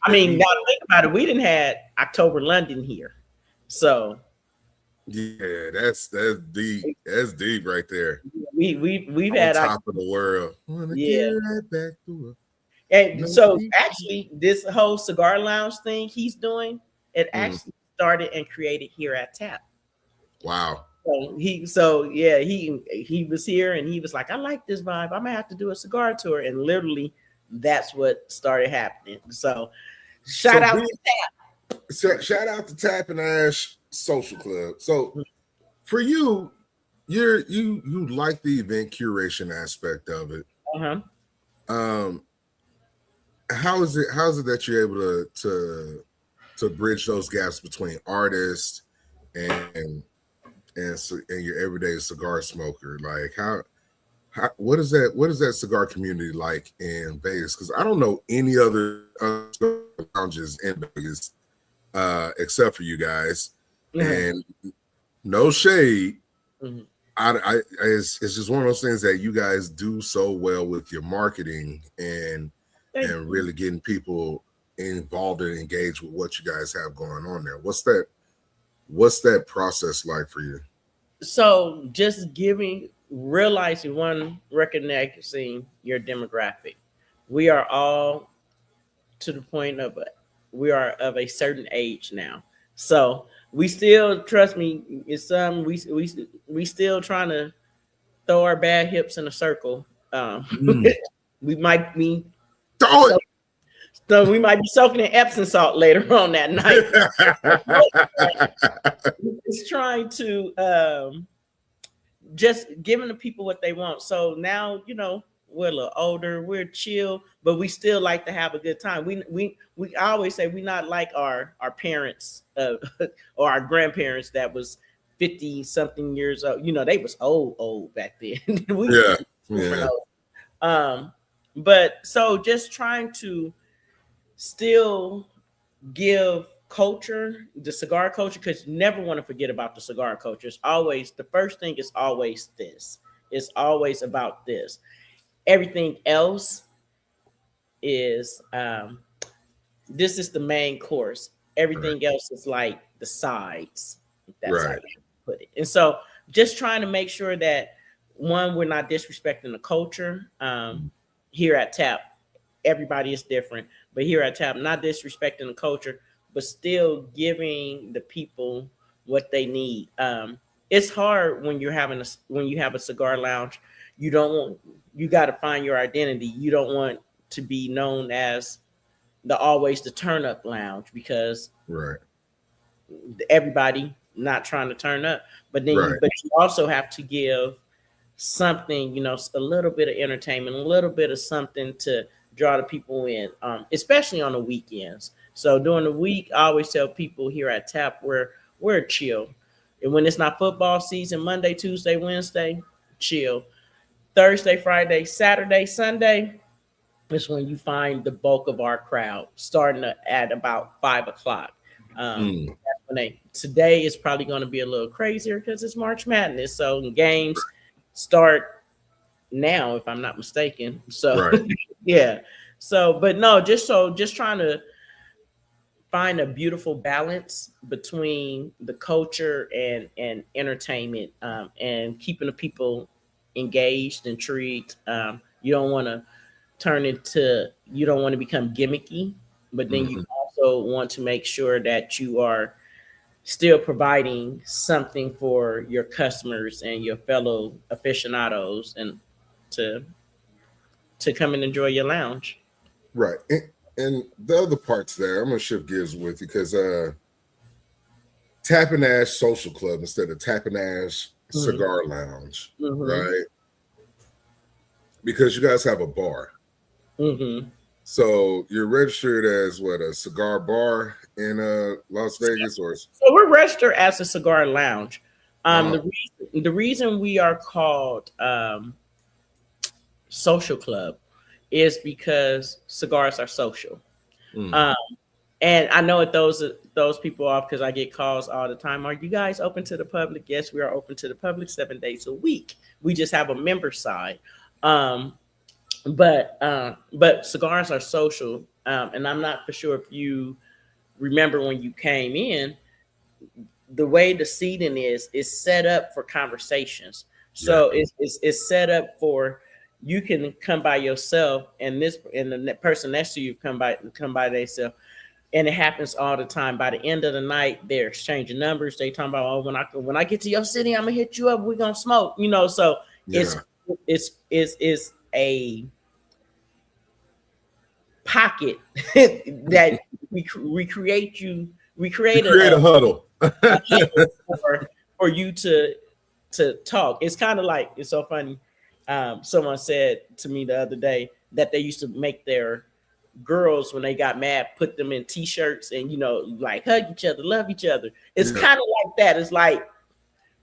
Speaker 2: I mean, now think about it. We didn't had October London here. So
Speaker 1: Yeah, that's deep. That's deep right there.
Speaker 2: We've
Speaker 1: On
Speaker 2: had our,
Speaker 1: top of the world. Wanna get
Speaker 2: yeah.
Speaker 1: right back to it.
Speaker 2: And
Speaker 1: No
Speaker 2: so
Speaker 1: peace.
Speaker 2: actually this whole cigar lounge thing he's doing, it
Speaker 1: Mm,
Speaker 2: actually started and created here at Tap.
Speaker 1: wow.
Speaker 2: So yeah, he was here and he was like, I like this vibe. I'm gonna have to do a cigar tour. And literally that's what started happening. So shout
Speaker 1: So
Speaker 2: out
Speaker 1: be
Speaker 2: to Tap.
Speaker 1: shout out to Tap and Ash Social Club. So for you, you like the event curation aspect of it.
Speaker 2: Uh-huh.
Speaker 1: Um, how is it that you're able to bridge those gaps between artists and and your everyday cigar smoker? Like what is that cigar community like in Vegas? Because I don't know any other lounges in Vegas except for you guys.
Speaker 2: Uh-huh.
Speaker 1: And no shade,
Speaker 2: Mhm.
Speaker 1: it's just one of those things that you guys do so well with your marketing
Speaker 2: Thank
Speaker 1: and
Speaker 2: you.
Speaker 1: really getting people involved and engaged with what you guys have going on there. What's that process like for you?
Speaker 2: So just realizing one, recognizing your demographic. We are all to the point of we are of a certain age now. So we still, trust me, it's we still trying to throw our bad hips in a circle.
Speaker 1: Mm.
Speaker 2: We might be
Speaker 1: Throw
Speaker 2: so, so we might be soaking in Epsom salt later on that night.
Speaker 1: it.
Speaker 2: It's trying to just giving the people what they want. So now, we're a little older, we're chill, but we still like to have a good time. We I always say we not like our parents or our grandparents that was 50 something years old. They was old back then. we
Speaker 1: Yeah,
Speaker 2: different
Speaker 1: yeah,
Speaker 2: old. Um, but so just trying to still give culture, the cigar culture, because you never want to forget about the cigar culture. It's always the first thing is always this. It's always about this. Everything else is this is the main course.
Speaker 1: right,
Speaker 2: Everything else is like the sides. If that's how
Speaker 1: right,
Speaker 2: you put it. And so just trying to make sure that one, we're not disrespecting the culture. Here at Tap, everybody is different, but here at Tap, not disrespecting the culture, but still giving the people what they need. It's hard when when you have a cigar lounge. You don't want you got to find your identity. You don't want to be known as the turn up lounge because
Speaker 1: right,
Speaker 2: everybody not trying to turn up.
Speaker 1: right,
Speaker 2: But you also have to give something, a little bit of entertainment, a little bit of something to draw the people in, especially on the weekends. So during the week, I always tell people here at Tap we're chill. And when it's not football season, Monday, Tuesday, Wednesday, chill. Thursday, Friday, Saturday, Sunday is when you find the bulk of our crowd, starting at about 5 o'clock.
Speaker 1: mm,
Speaker 2: Today is probably going to be a little crazier because it's March Madness, so games start now, if I'm not mistaken. So
Speaker 1: right,
Speaker 2: yeah. So, but no, just trying to find a beautiful balance between the culture and entertainment, and keeping the people engaged, intrigued. You don't want to become gimmicky, but then you
Speaker 1: mhm.
Speaker 2: also want to make sure that you are still providing something for your customers and your fellow aficionados and to come and enjoy your lounge.
Speaker 1: Right. And the other parts there, I'm gonna shift gears with you because Tap and Ash Social Club instead of Tap and Ash
Speaker 2: Mm-hmm.
Speaker 1: Cigar Lounge,
Speaker 2: Mm-hmm.
Speaker 1: right? Because you guys have a bar.
Speaker 2: Mm-hmm.
Speaker 1: So you're registered as what, a cigar bar in Las Vegas or
Speaker 2: So we're registered as a cigar lounge.
Speaker 1: uh,
Speaker 2: The reason we are called social club is because cigars are social.
Speaker 1: mm,
Speaker 2: Um, and I know it those people off because I get calls all the time. Are you guys open to the public? Yes, we are open to the public 7 days a week. We just have a member side. Um, but cigars are social. And I'm not for sure if you remember when you came in, the way the seating is set up for conversations.
Speaker 1: Yeah.
Speaker 2: So it's set up for you can come by yourself, and the person next to you come by themselves, and it happens all the time. By the end of the night, they're exchanging numbers. They talking about, oh, when I get to your city, I'm gonna hit you up. We're gonna smoke, So it's
Speaker 1: Yeah.
Speaker 2: it's a pocket that we create you. We
Speaker 1: You
Speaker 2: created
Speaker 1: create a huddle.
Speaker 2: a huddle for you to talk. It's kind of like, it's so funny. Someone said to me the other day that they used to make their girls, when they got mad, put them in t-shirts and like hug each other, love each other. It's
Speaker 1: Yeah.
Speaker 2: kind of like that. It's like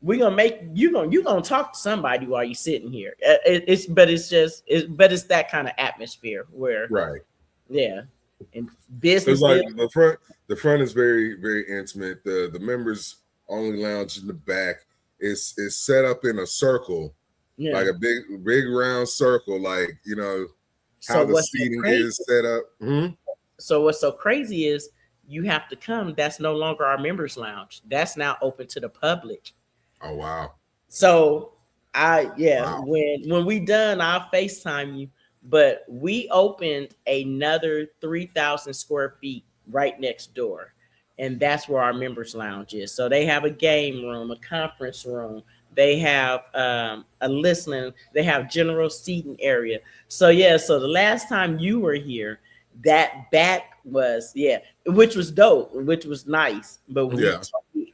Speaker 2: we're gonna make you gonna talk to somebody while you're sitting here. It's that kind of atmosphere where
Speaker 1: Right.
Speaker 2: yeah, and
Speaker 1: It's
Speaker 2: business
Speaker 1: like
Speaker 2: deals.
Speaker 1: the front is very, very intimate. The members only lounge in the back. It's set up in a circle,
Speaker 2: Yeah.
Speaker 1: like a big round circle, like
Speaker 2: So
Speaker 1: how the
Speaker 2: what's so
Speaker 1: seating
Speaker 2: crazy?
Speaker 1: is set up.
Speaker 2: So what's so crazy is you have to come. That's no longer our members lounge. That's now open to the public.
Speaker 1: Oh wow.
Speaker 2: So
Speaker 1: Wow.
Speaker 2: when we done, I'll FaceTime you. But we opened another 3,000 square feet right next door. And that's where our members lounge is. So they have a game room, a conference room. They have a listening. They have general seating area. So yeah. So the last time you were here, that back was which was dope, which was nice. But
Speaker 1: Yeah.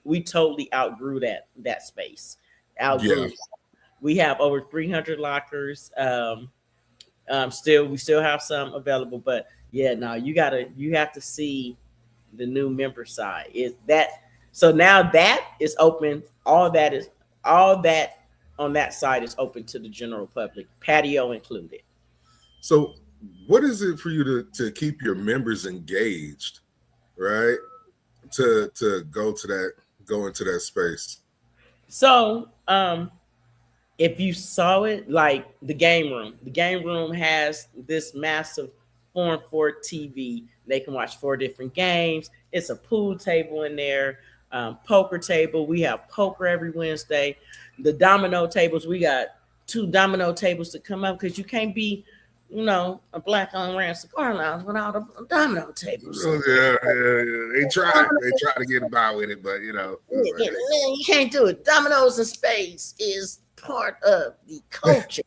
Speaker 2: we totally outgrew that space.
Speaker 1: Yeah.
Speaker 2: Outgrew. We have over 300 lockers. We still have some available, but yeah, no, you have to see the new member side. Is that so now that is open? All that on that side is open to the general public, patio included.
Speaker 1: So what is it for you to keep your members engaged, right? To go into that space.
Speaker 2: So if you saw it, like the game room has this massive 4-4 TV. They can watch 4 different games. It's a pool table in there, poker table. We have poker every Wednesday. The domino tables, we got 2 domino tables to come up because you can't be, a black on ran cigar lounge without a domino table. So
Speaker 1: Yeah. They try to get by with it, but
Speaker 2: you can't do it. Dominoes and spades is part of the culture.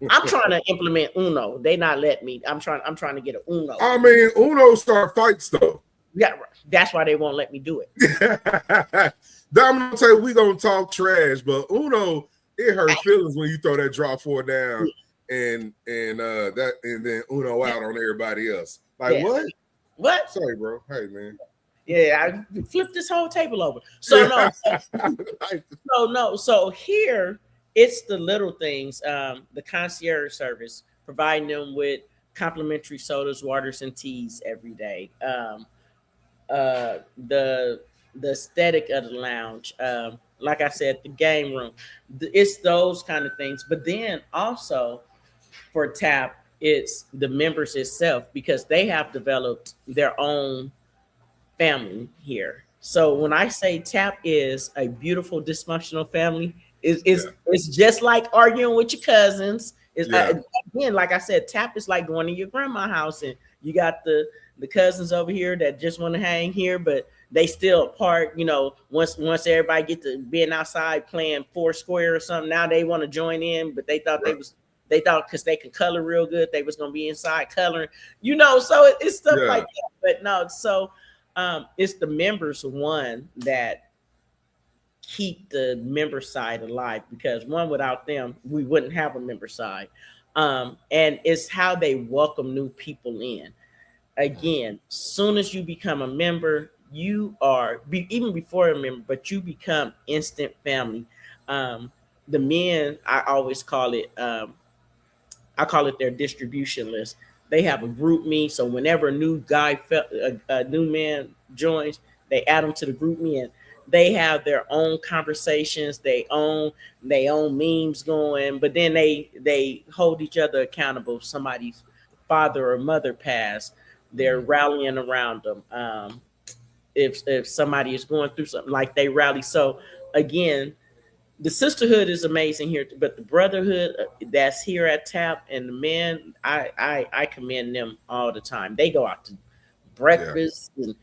Speaker 2: I'm trying to implement Uno. They not let me. I'm trying to get an Uno.
Speaker 1: I mean, Uno start fights though.
Speaker 2: Yeah, that's why they won't let me do it.
Speaker 1: Domino table, we gonna talk trash, but Uno, it hurt feelings when you throw that draw 4 down and then Uno out on everybody else. Like what?
Speaker 2: What?
Speaker 1: Sorry, bro. Hey man.
Speaker 2: Yeah, I flipped this whole table over. So no. So here it's the little things. The concierge service, providing them with complimentary sodas, waters, and teas every day. The aesthetic of the lounge. Like I said, the game room. It's those kind of things. But then also for TAP, it's the members itself because they have developed their own family here. So when I say TAP is a beautiful dysfunctional family, it's just like arguing with your cousins. Again, like I said, TAP is like going to your grandma's house and you got the cousins over here that just want to hang here, but they still apart. Once everybody get to being outside playing Foursquare or something, now they want to join in, but they thought they thought because they can color real good, they was gonna be inside coloring. So it's stuff like that. But no, so it's the members that keep the member side alive because without them, we wouldn't have a member side. And it's how they welcome new people in. Again, soon as you become a member, you are even before a member, but you become instant family. The men, I always call it. I call it their distribution list. They have a group me, so whenever a new a new man joins, they add them to the group me, and they have their own conversations. They own memes going, but then they hold each other accountable. If somebody's father or mother passed, they're rallying around them. if somebody is going through something, like they rally. So again, the sisterhood is amazing here, but the brotherhood that's here at TAP, and the men, I commend them all the time. They go out to
Speaker 1: Yeah.
Speaker 2: breakfast, and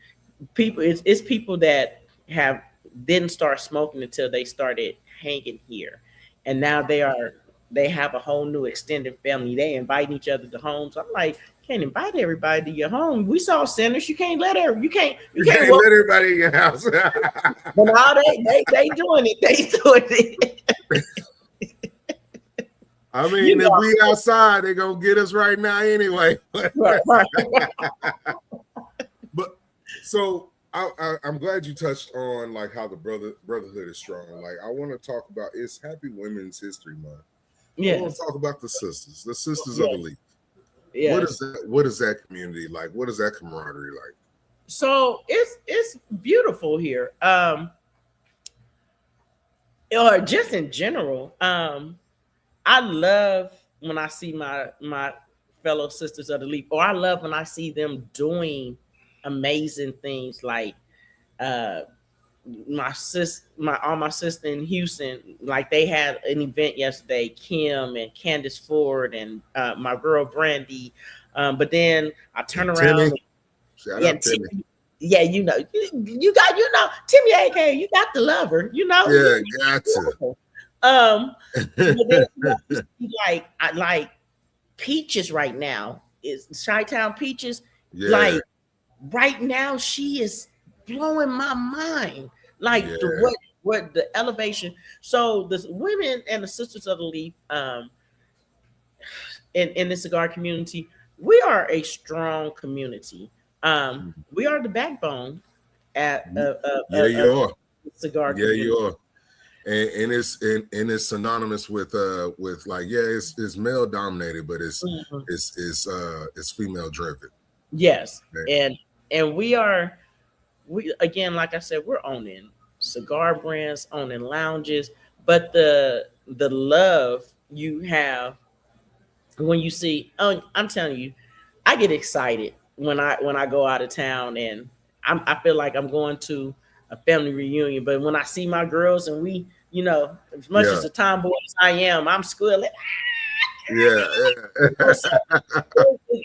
Speaker 2: people, it's people that have didn't start smoking until they started hanging here, and now they have a whole new extended family. They invite each other to homes. I'm like, can't invite everybody to your home. We saw centers. You can't let her. You
Speaker 1: You
Speaker 2: can't
Speaker 1: can't
Speaker 2: walk.
Speaker 1: let everybody in your house.
Speaker 2: But now they doing it. They doing it.
Speaker 1: I mean,
Speaker 2: You
Speaker 1: if
Speaker 2: know,
Speaker 1: we outside, they're gonna get us right now anyway.
Speaker 2: right.
Speaker 1: But so I'm glad you touched on like how the brotherhood is strong. Like I want to talk about it's Happy Women's History Month. I want to
Speaker 2: Yes.
Speaker 1: talk about the sisters of the
Speaker 2: Yes.
Speaker 1: leaf.
Speaker 2: Yes.
Speaker 1: What is that community like? What is that camaraderie like?
Speaker 2: So it's beautiful here. Or just in general. I love when I see my fellow sisters of the leap, or I love when I see them doing amazing things like uh my sister in Houston, like they had an event yesterday, Kim and Candace Ford and my girl Brandy. But then I turn
Speaker 1: And
Speaker 2: around
Speaker 1: Timmy,
Speaker 2: and,
Speaker 1: shout
Speaker 2: yeah,
Speaker 1: out Timmy.
Speaker 2: yeah, you got, Timmy AK, you got the lover,
Speaker 1: Yeah, gotcha.
Speaker 2: but then you see, like I like Peaches right now is Chi-Town Peaches.
Speaker 1: Yeah,
Speaker 2: Like right now, she is blowing my mind. Like the
Speaker 1: yeah.
Speaker 2: what the elevation. So the women and the sisters of the leaf, in the cigar community, we are a strong community. We are the backbone at
Speaker 1: Yeah, you are.
Speaker 2: the cigar
Speaker 1: Yeah, you
Speaker 2: community.
Speaker 1: are. And it's synonymous with like yeah, it's male dominated, but
Speaker 2: Mhm.
Speaker 1: it's female driven.
Speaker 2: Yes,
Speaker 1: Okay?
Speaker 2: and we again, like I said, we're owning cigar brands, owning lounges, but the love you have when you see, oh, I'm telling you, I get excited when I go out of town, and I feel like I'm going to a family reunion. But when I see my girls and we, as much
Speaker 1: Yeah,
Speaker 2: as a tomboy as I am, I'm squealing.
Speaker 1: yeah,
Speaker 2: So,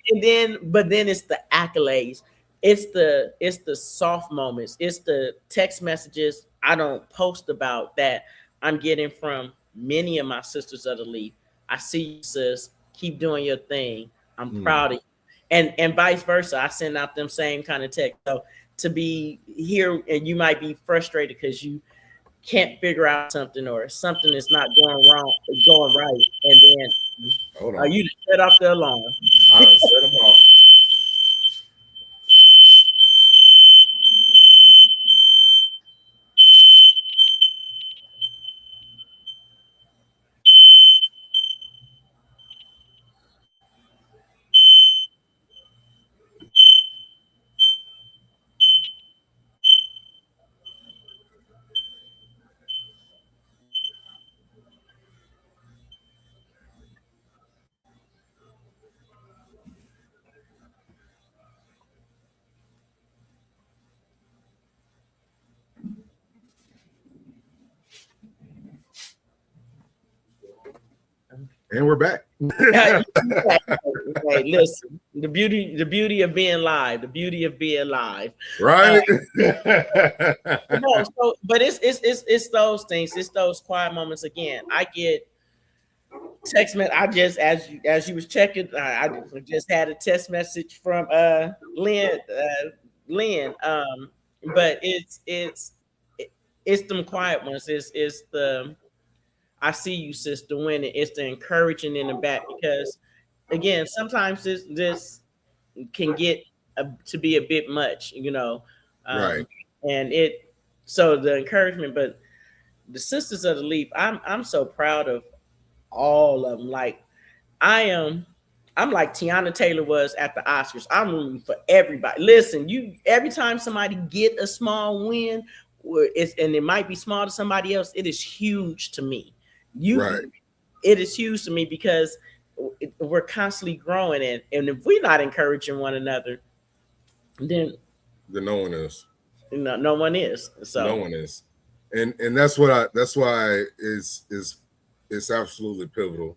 Speaker 2: and then but then it's the accolades, it's the soft moments, it's the text messages I don't post about that I'm getting from many of my sisters of the leaf. I see you, sis, keep doing your thing, I'm
Speaker 1: Mm.
Speaker 2: proud of you, and vice versa. I send out them same kind of text. So to be here and you might be frustrated because you can't figure out something, or something is not going right, and then
Speaker 1: Hold on,
Speaker 2: you just set off the alarm.
Speaker 1: I done set them off. And we're back.
Speaker 2: Hey, listen, the beauty of being live, the beauty of being live. Uh,
Speaker 1: Right?
Speaker 2: no, so but it's those things, it's those quiet moments. Again, I get text message. I just as you was checking, I just had a text message from Lynn. But it's them quiet ones. It's the I see you, sister, winning. It's the encouraging in the back, because again, sometimes this can get to be a bit much,
Speaker 1: Right.
Speaker 2: and it so the encouragement. But the sisters of the leaf, I'm so proud of all of them. Like I am. I'm like Tiana Taylor was at the Oscars. I'm rooting for everybody. Listen, you every time somebody get a small win, and it might be small to somebody else, it is huge to me.
Speaker 1: Right.
Speaker 2: It is huge to me because we're constantly growing, and if we're not encouraging one another, then
Speaker 1: The no one is.
Speaker 2: No one is.
Speaker 1: No
Speaker 2: So
Speaker 1: one is, and that's why it's absolutely pivotal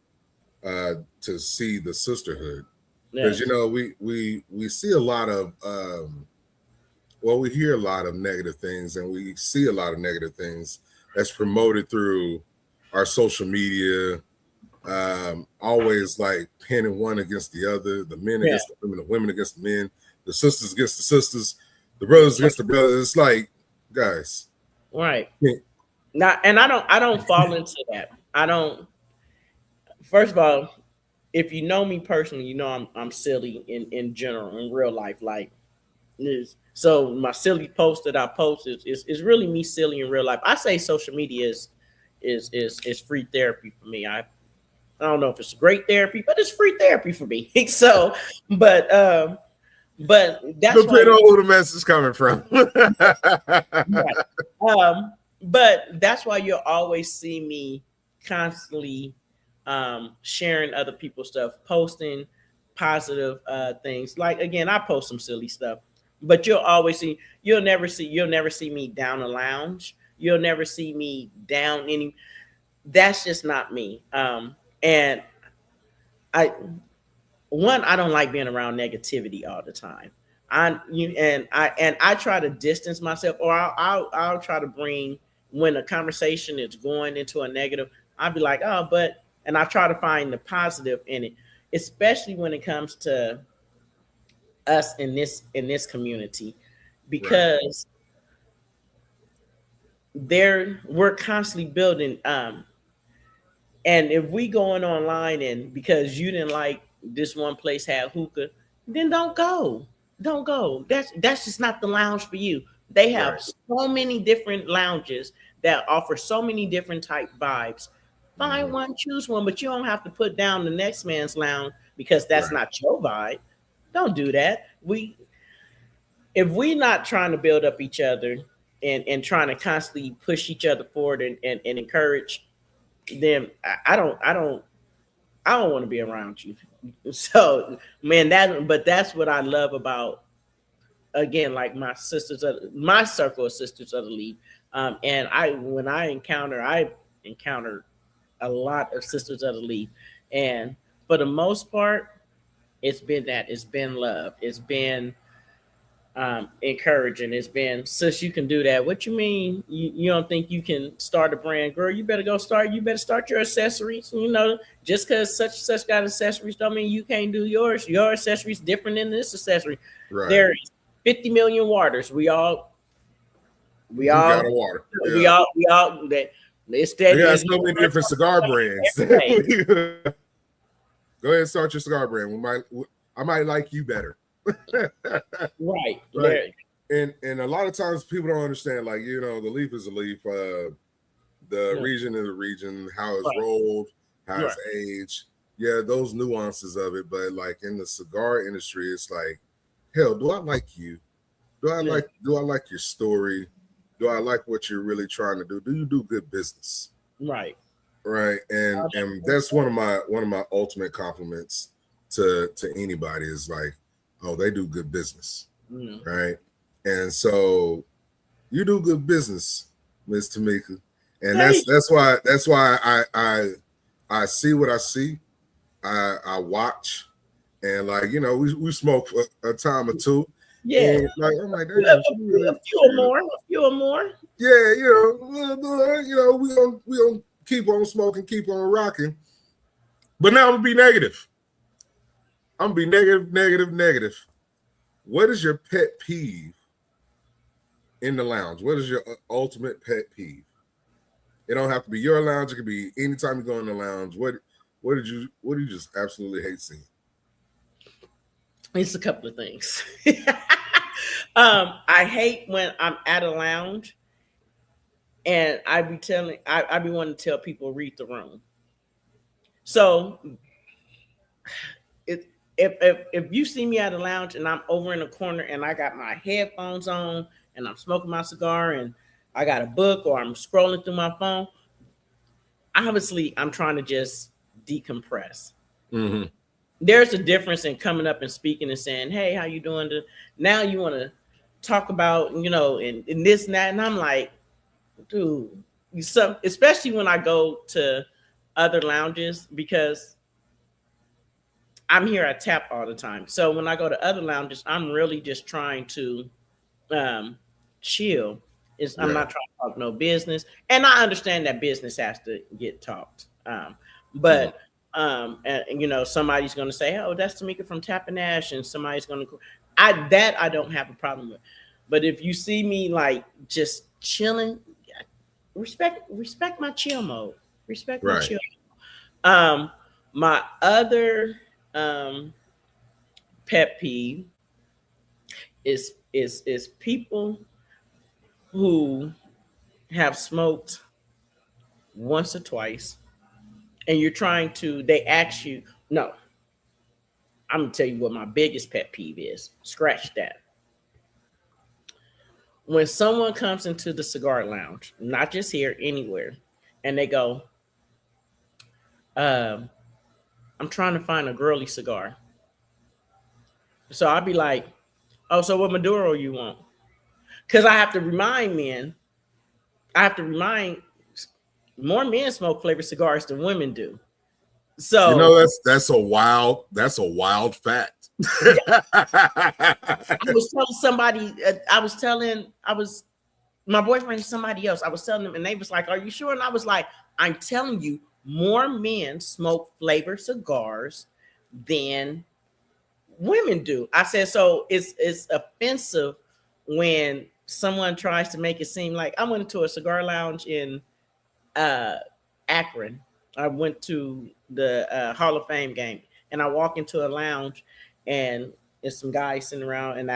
Speaker 1: to see the sisterhood, because
Speaker 2: yes,
Speaker 1: we see a lot of well, we hear a lot of negative things, and we see a lot of negative things that's promoted through our social media. Always like pinning one against the other, the men
Speaker 2: yeah,
Speaker 1: against the women against the men, the sisters against the sisters, the brothers against the brothers. It's like, guys,
Speaker 2: right. Now, and I don't fall into that. I don't. First of all, if you know me personally, you know I'm silly in general in real life. Like so my silly post that I post is really me silly in real life. I say social media is free therapy for me. I don't know if it's great therapy, but it's free therapy for me. So, but but that's why
Speaker 1: depending on who the message is coming from.
Speaker 2: right. But that's why you'll always see me constantly sharing other people's stuff, posting positive things. Like again, I post some silly stuff, but you'll never see me down a lounge. You'll never see me down any. That's just not me. And I I don't like being around negativity all the time. I try to distance myself, or I'll try to bring when a conversation is going into a negative. I'll be like, oh, but and I try to find the positive in it, especially when it comes to us in this community,
Speaker 1: Right,
Speaker 2: because we're constantly building. And if we going online and because you didn't like this one place had hookah, then don't go. Don't go. That's just not the lounge for you. They have
Speaker 1: right,
Speaker 2: so many different lounges that offer so many different type vibes. Find
Speaker 1: mhm,
Speaker 2: one, choose one, but you don't have to put down the next man's lounge because that's
Speaker 1: right,
Speaker 2: not your vibe. Don't do that. If we not trying to build up each other and trying to constantly push each other forward and encourage, then I don't want to be around you. So, man, that's what I love about again, like my circle of sisters of the league. And I encounter a lot of sisters of the league, and for the most part, it's been love, it's been encouraging. It's been, sis, you can do that. What you mean? You don't think you can start a brand, girl? You better go start. You better start your accessories. Just because such and such got accessories don't mean you can't do yours. Your accessories different than this accessory.
Speaker 1: right.
Speaker 2: There's 50 million waters. We
Speaker 1: You got
Speaker 2: all,
Speaker 1: a water.
Speaker 2: we
Speaker 1: Yeah.
Speaker 2: all, we all. That it's
Speaker 1: We
Speaker 2: that
Speaker 1: got
Speaker 2: is
Speaker 1: so many different cigar brands. Go
Speaker 2: every day.
Speaker 1: ahead and start your cigar brand. I might like you better.
Speaker 2: Right
Speaker 1: Right.
Speaker 2: there.
Speaker 1: And a lot of times people don't understand, like, the leaf is a leaf, the
Speaker 2: Yeah,
Speaker 1: region is a region, how it's
Speaker 2: right,
Speaker 1: rolled, how
Speaker 2: right.
Speaker 1: it's aged. Yeah, those nuances of it. But like in the cigar industry, it's like, hell, do I like you?
Speaker 2: Yeah,
Speaker 1: Do I like your story? Do I like what you're really trying to do? Do you do good business?
Speaker 2: right.
Speaker 1: Right. And that's one of my ultimate compliments to anybody is like, oh, they do good business.
Speaker 2: Mm.
Speaker 1: Right. And so you do good business, Miss Tamika. And
Speaker 2: Thank
Speaker 1: that's why I see what I see. I watch, and like, we smoke a time or two,
Speaker 2: Yeah.
Speaker 1: and like I'm like,
Speaker 2: A
Speaker 1: damn, she really,
Speaker 2: few or more. A few or more.
Speaker 1: yeah, we gonna keep on smoking, keep on rocking. But now I'm gonna be negative. I'm gonna be negative, negative, negative. What is your pet peeve in the lounge? What is your ultimate pet peeve? It don't have to be your lounge. It could be anytime you go in the lounge. What do you just absolutely hate seeing?
Speaker 2: It's a couple of things. I hate when I'm at a lounge and I be wanting to tell people read the room. So if you see me at a lounge and I'm over in a corner and I got my headphones on and I'm smoking my cigar and I got a book or I'm scrolling through my phone, obviously I'm trying to just decompress.
Speaker 1: Mm-hmm.
Speaker 2: There's a difference in coming up and speaking and saying, "Hey, how you doing?" Now you want to. talk about, and this and that, and I'm like, dude, especially when I go to other lounges because I'm here at Tap all the time. So when I go to other lounges, I'm really just trying to um, chill. I'm
Speaker 1: Yeah.
Speaker 2: not trying to talk no business, and I understand that business has to get talked. But and, somebody's going to say, "Oh, that's Tamika from Tap and Ash," and somebody's going to, I don't have a problem with. But if you see me like just chilling, respect my chill mode. Respect my
Speaker 1: Right.
Speaker 2: chill. Um, my other pet peeve is people who have smoked once or twice and you're trying to they ask you no, I'm gonna tell you what my biggest pet peeve is. Scratch that. When someone comes into the cigar lounge, not just here, anywhere, and they go, um, I'm trying to find a girly cigar. So I'll be like, oh, so what Maduro you want? Because I have to remind more men smoke flavored cigars than women do.
Speaker 1: You
Speaker 2: So
Speaker 1: know, that's a wild fact.
Speaker 2: I was telling somebody, my boyfriend and somebody else, I was telling them, and they was like, "Are you sure?" And I was like, "I'm telling you, more men smoke flavored cigars than women do." I said, so it's offensive when someone tries to make it seem like I went into a cigar lounge in uh, Akron. I went to the Hall of Fame game, and I walk into a lounge, and there's some guys sitting around, and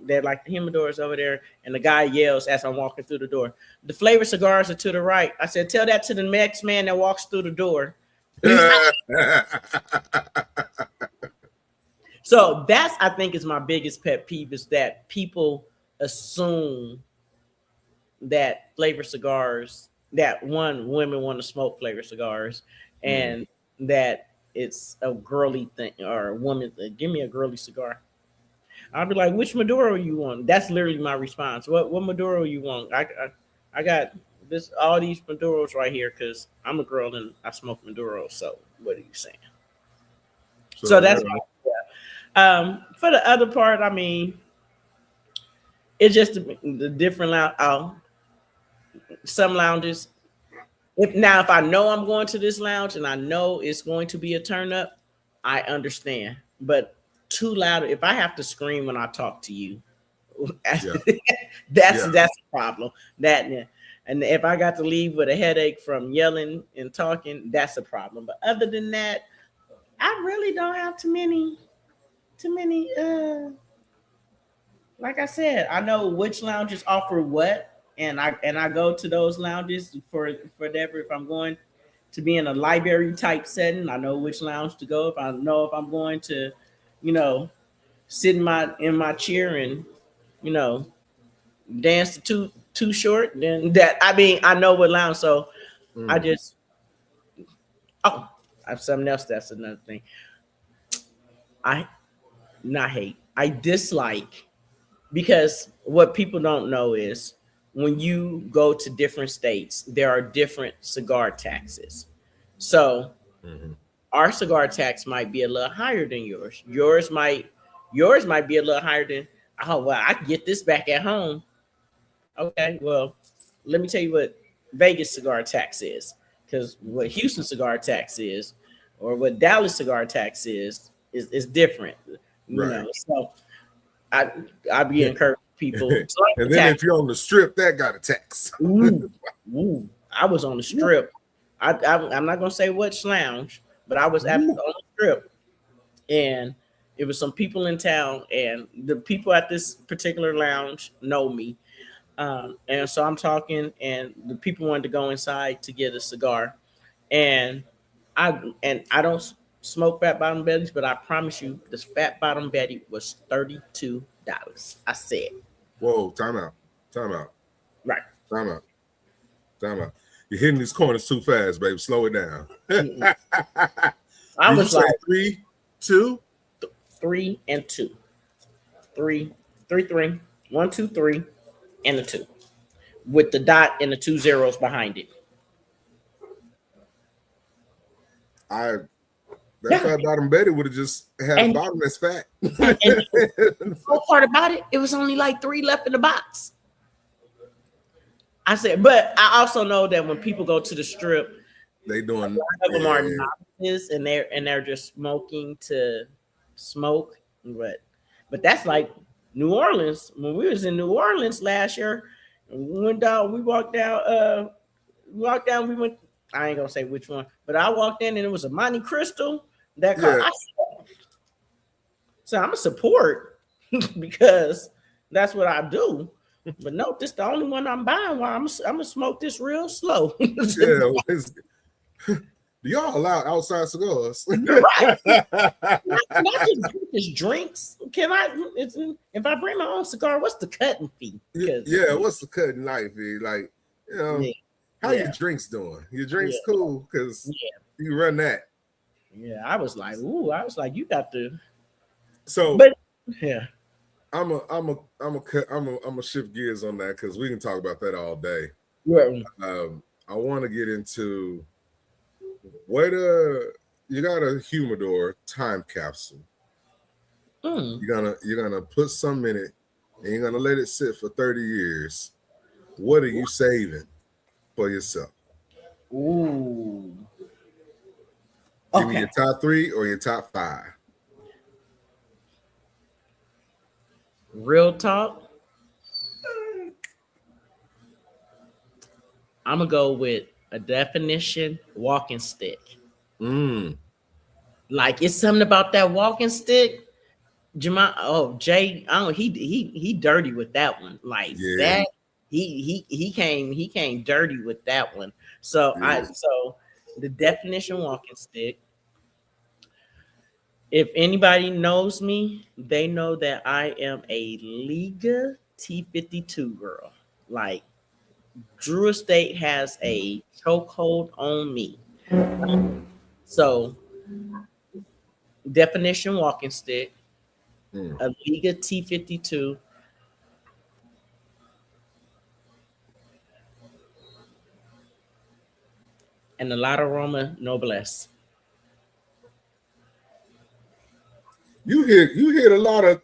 Speaker 2: they're like the humidors over there, and the guy yells as I'm walking through the door, "The flavor cigars are to the right." I said, "Tell that to the next man that walks through the door." So that's, I think, is my biggest pet peeve is that people assume that flavor cigars, that women want to smoke flavor cigars, and that it's a girly thing or a woman thing. Give me a girly cigar. I'll be like, which Maduro you want? That's literally my response. What Maduro you want? I got this all these Maduros right here because I'm a girl and I smoke Maduro. So what are you saying? So
Speaker 1: So
Speaker 2: that's for the other part. I mean, it's just the different lounge. Some lounges. If I know I'm going to this lounge and I know it's going to be a turn up, I understand. But too loud. If I have to scream when I talk to you,
Speaker 1: yeah,
Speaker 2: that's
Speaker 1: yeah.
Speaker 2: a problem. And if I got to leave with a headache from yelling and talking, that's a problem. But other than that, I really don't have too many like I said, I know which lounges offer what, and I go to those lounges for whatever. If I'm going to be in a library type setting, I know which lounge to go. If I know if I'm going to, you know, sit in my chair and, you know, dance to too short, then that I mean I know what lounge. So I
Speaker 1: Mm.
Speaker 2: just oh I have something else. That's another thing. I not hate. I dislike. Because what people don't know is when you go to different states, there are different cigar taxes. So
Speaker 1: Mm-hmm.
Speaker 2: our cigar tax might be a little higher than yours. Yours might be a little higher than, oh well, I can get this back at home. Okay, well, let me tell you what Vegas cigar tax is, because what Houston cigar tax is, or what Dallas cigar tax is different.
Speaker 1: Right.
Speaker 2: So I I be encouraging people to like the
Speaker 1: And then
Speaker 2: tax.
Speaker 1: if you're on the strip, that got a tax.
Speaker 2: Ooh, ooh. I was on the strip. I'm not gonna say which lounge, but I was on the strip, and it was some people in town, and the people at this particular lounge know me, and so I'm talking, and the people wanted to go inside to get a cigar, and I don't smoke fat bottom Bettys, but I promise you, this fat bottom Betty was $32. I said,
Speaker 1: Whoa, time out. Time out.
Speaker 2: right.
Speaker 1: Time out. Time out. You're hitting these corners too fast, babe. Slow it down.
Speaker 2: Mm-mm. I
Speaker 1: Did you
Speaker 2: was
Speaker 1: say
Speaker 2: like
Speaker 1: 3, 2?
Speaker 2: 3 and 2, three, 3, 3. One, two, three, and a two, with the dot and the two zeros behind it.
Speaker 1: I If
Speaker 2: Yeah,
Speaker 1: I bought them better, would have just had a
Speaker 2: and
Speaker 1: bottom that's fat.
Speaker 2: and the cool part about it, it was only like three left in the box. I said, but I also know that when people go to the strip,
Speaker 1: They doing,
Speaker 2: of them are
Speaker 1: yeah,
Speaker 2: novices and they're just smoking to smoke, but that's like New Orleans. When we was in New Orleans last year, we went down, we went. I ain't gonna say which one, but I walked in and it was a Monte Crystal that car.
Speaker 1: yeah.
Speaker 2: So I'm a support because that's what I do. But no, this the only one I'm buying. Why I'm gonna smoke this real slow.
Speaker 1: Yeah, do y'all allow outside cigars?
Speaker 2: Right. Can I just drink this drinks? Can I? If I bring my own cigar, what's the cutting fee? Because
Speaker 1: Yeah, what's the cutting knife? Like,
Speaker 2: yeah,
Speaker 1: how
Speaker 2: yeah,
Speaker 1: your drinks doing? Your
Speaker 2: yeah,
Speaker 1: drinks cool because
Speaker 2: yeah,
Speaker 1: you run that.
Speaker 2: yeah. I was like, ooh, I was like, you got to,
Speaker 1: So
Speaker 2: but yeah,
Speaker 1: I'm a shift gears on that because we can talk about that all day.
Speaker 2: yeah.
Speaker 1: I want to get into what you got a humidor time capsule.
Speaker 2: Mm.
Speaker 1: You're gonna put some in it and you're gonna let it sit for 30 years. What are you saving for yourself?
Speaker 2: Ooh.
Speaker 1: Give me
Speaker 2: Okay.
Speaker 1: your top three or your top five.
Speaker 2: Real talk. I'm gonna go with a definition walking stick.
Speaker 1: Mm,
Speaker 2: Like it's something about that walking stick. Jamal, oh Jay, I don't he dirty with that one. Like
Speaker 1: yeah,
Speaker 2: that, he came dirty with that one. So
Speaker 1: yeah.
Speaker 2: the definition walking stick. If anybody knows me, they know that I am a Liga T52 girl. Like Drew Estate has a chokehold on me. So definition walking stick,
Speaker 1: Mm.
Speaker 2: a Liga T52, and a lot of Roma Noblesse.
Speaker 1: You hit a lot of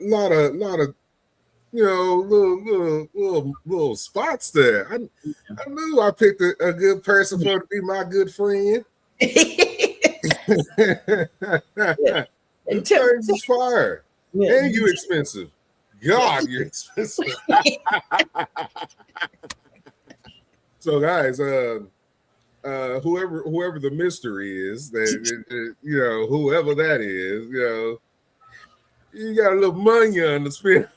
Speaker 1: little spots there. I knew I picked a good person for to be my good friend.
Speaker 2: Yeah.
Speaker 1: Them things is fire.
Speaker 2: Yeah.
Speaker 1: And you expensive. God, you're expensive. So guys, whoever the mystery is, whoever that is, you got a little money on the spin.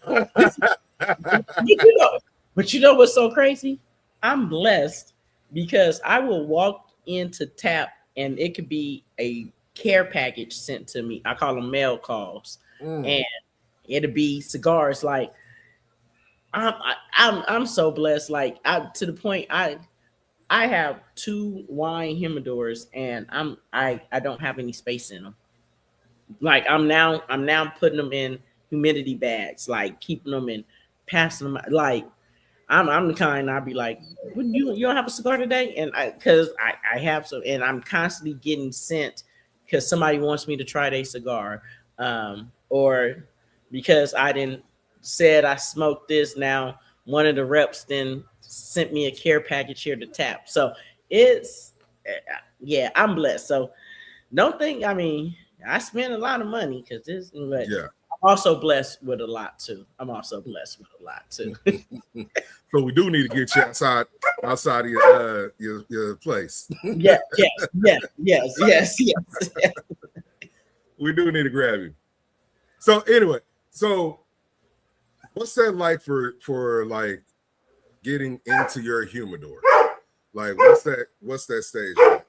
Speaker 2: But you know what's so crazy? I'm blessed because I will walk into Tap and it could be a care package sent to me. I call them mail calls,
Speaker 1: Mm.
Speaker 2: and it'll be cigars. Like I'm so blessed. Like to the point I have two wine humidors and I don't have any space in them. Like I'm now putting them in humidity bags, like keeping them and passing them. Like I'm the kind I'd be like, "Wouldn't you don't have a cigar today?" And I have some, and I'm constantly getting sent because somebody wants me to try their cigar, or because I didn't said I smoked this. Now one of the reps then sent me a care package here to Tap. So it's yeah, I'm blessed. So don't think, I mean, I spend a lot of money because this, but
Speaker 1: Yeah.
Speaker 2: I'm also blessed with a lot too. I'm also blessed with a lot too.
Speaker 1: So we do need to get you outside of your place.
Speaker 2: Yeah, yes.
Speaker 1: We do need to grab you. So anyway, so what's that like for like getting into your humidor? Like what's that stage like?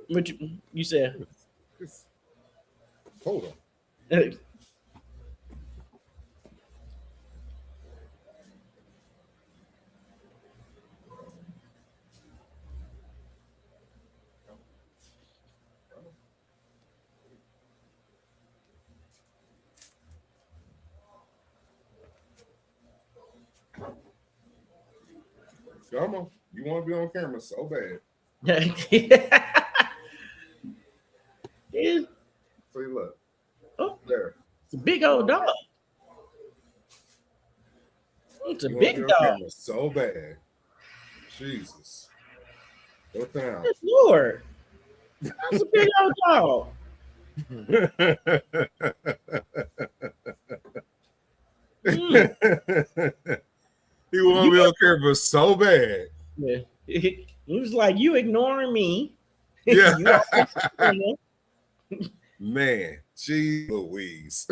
Speaker 2: What you said?
Speaker 1: Hold on. Come on. You want to be on camera so bad.
Speaker 2: It's,
Speaker 1: See, look.
Speaker 2: oh,
Speaker 1: There.
Speaker 2: it's a big old dog. It's a
Speaker 1: You want to
Speaker 2: big
Speaker 1: be on
Speaker 2: dog.
Speaker 1: camera so bad. Jesus. What the hell?
Speaker 2: Good Lord. That's a big old dog. Mm.
Speaker 1: He want to be on camera so bad.
Speaker 2: Yeah. He was like, you ignoring me.
Speaker 1: Yeah.
Speaker 2: You always
Speaker 1: Man, gee Louise.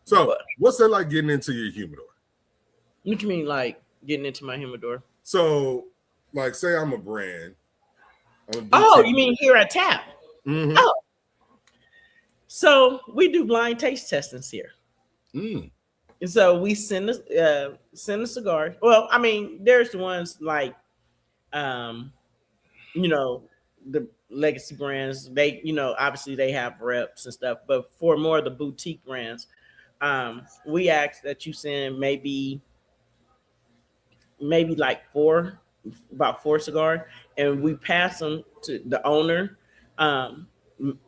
Speaker 1: So, what's that like getting into your humidor?
Speaker 2: What you mean, like getting into my humidor?
Speaker 1: So, like, say I'm a brand.
Speaker 2: Oh, you mean here at Tap?
Speaker 1: Mm-hmm.
Speaker 2: Oh, so we do blind taste testings here.
Speaker 1: Mm.
Speaker 2: And so we send a cigar. Well, I mean, there's the ones like, you know, the legacy brands. They, you know, obviously they have reps and stuff. But for more of the boutique brands, we ask that you send maybe like about four cigars, and we pass them to um,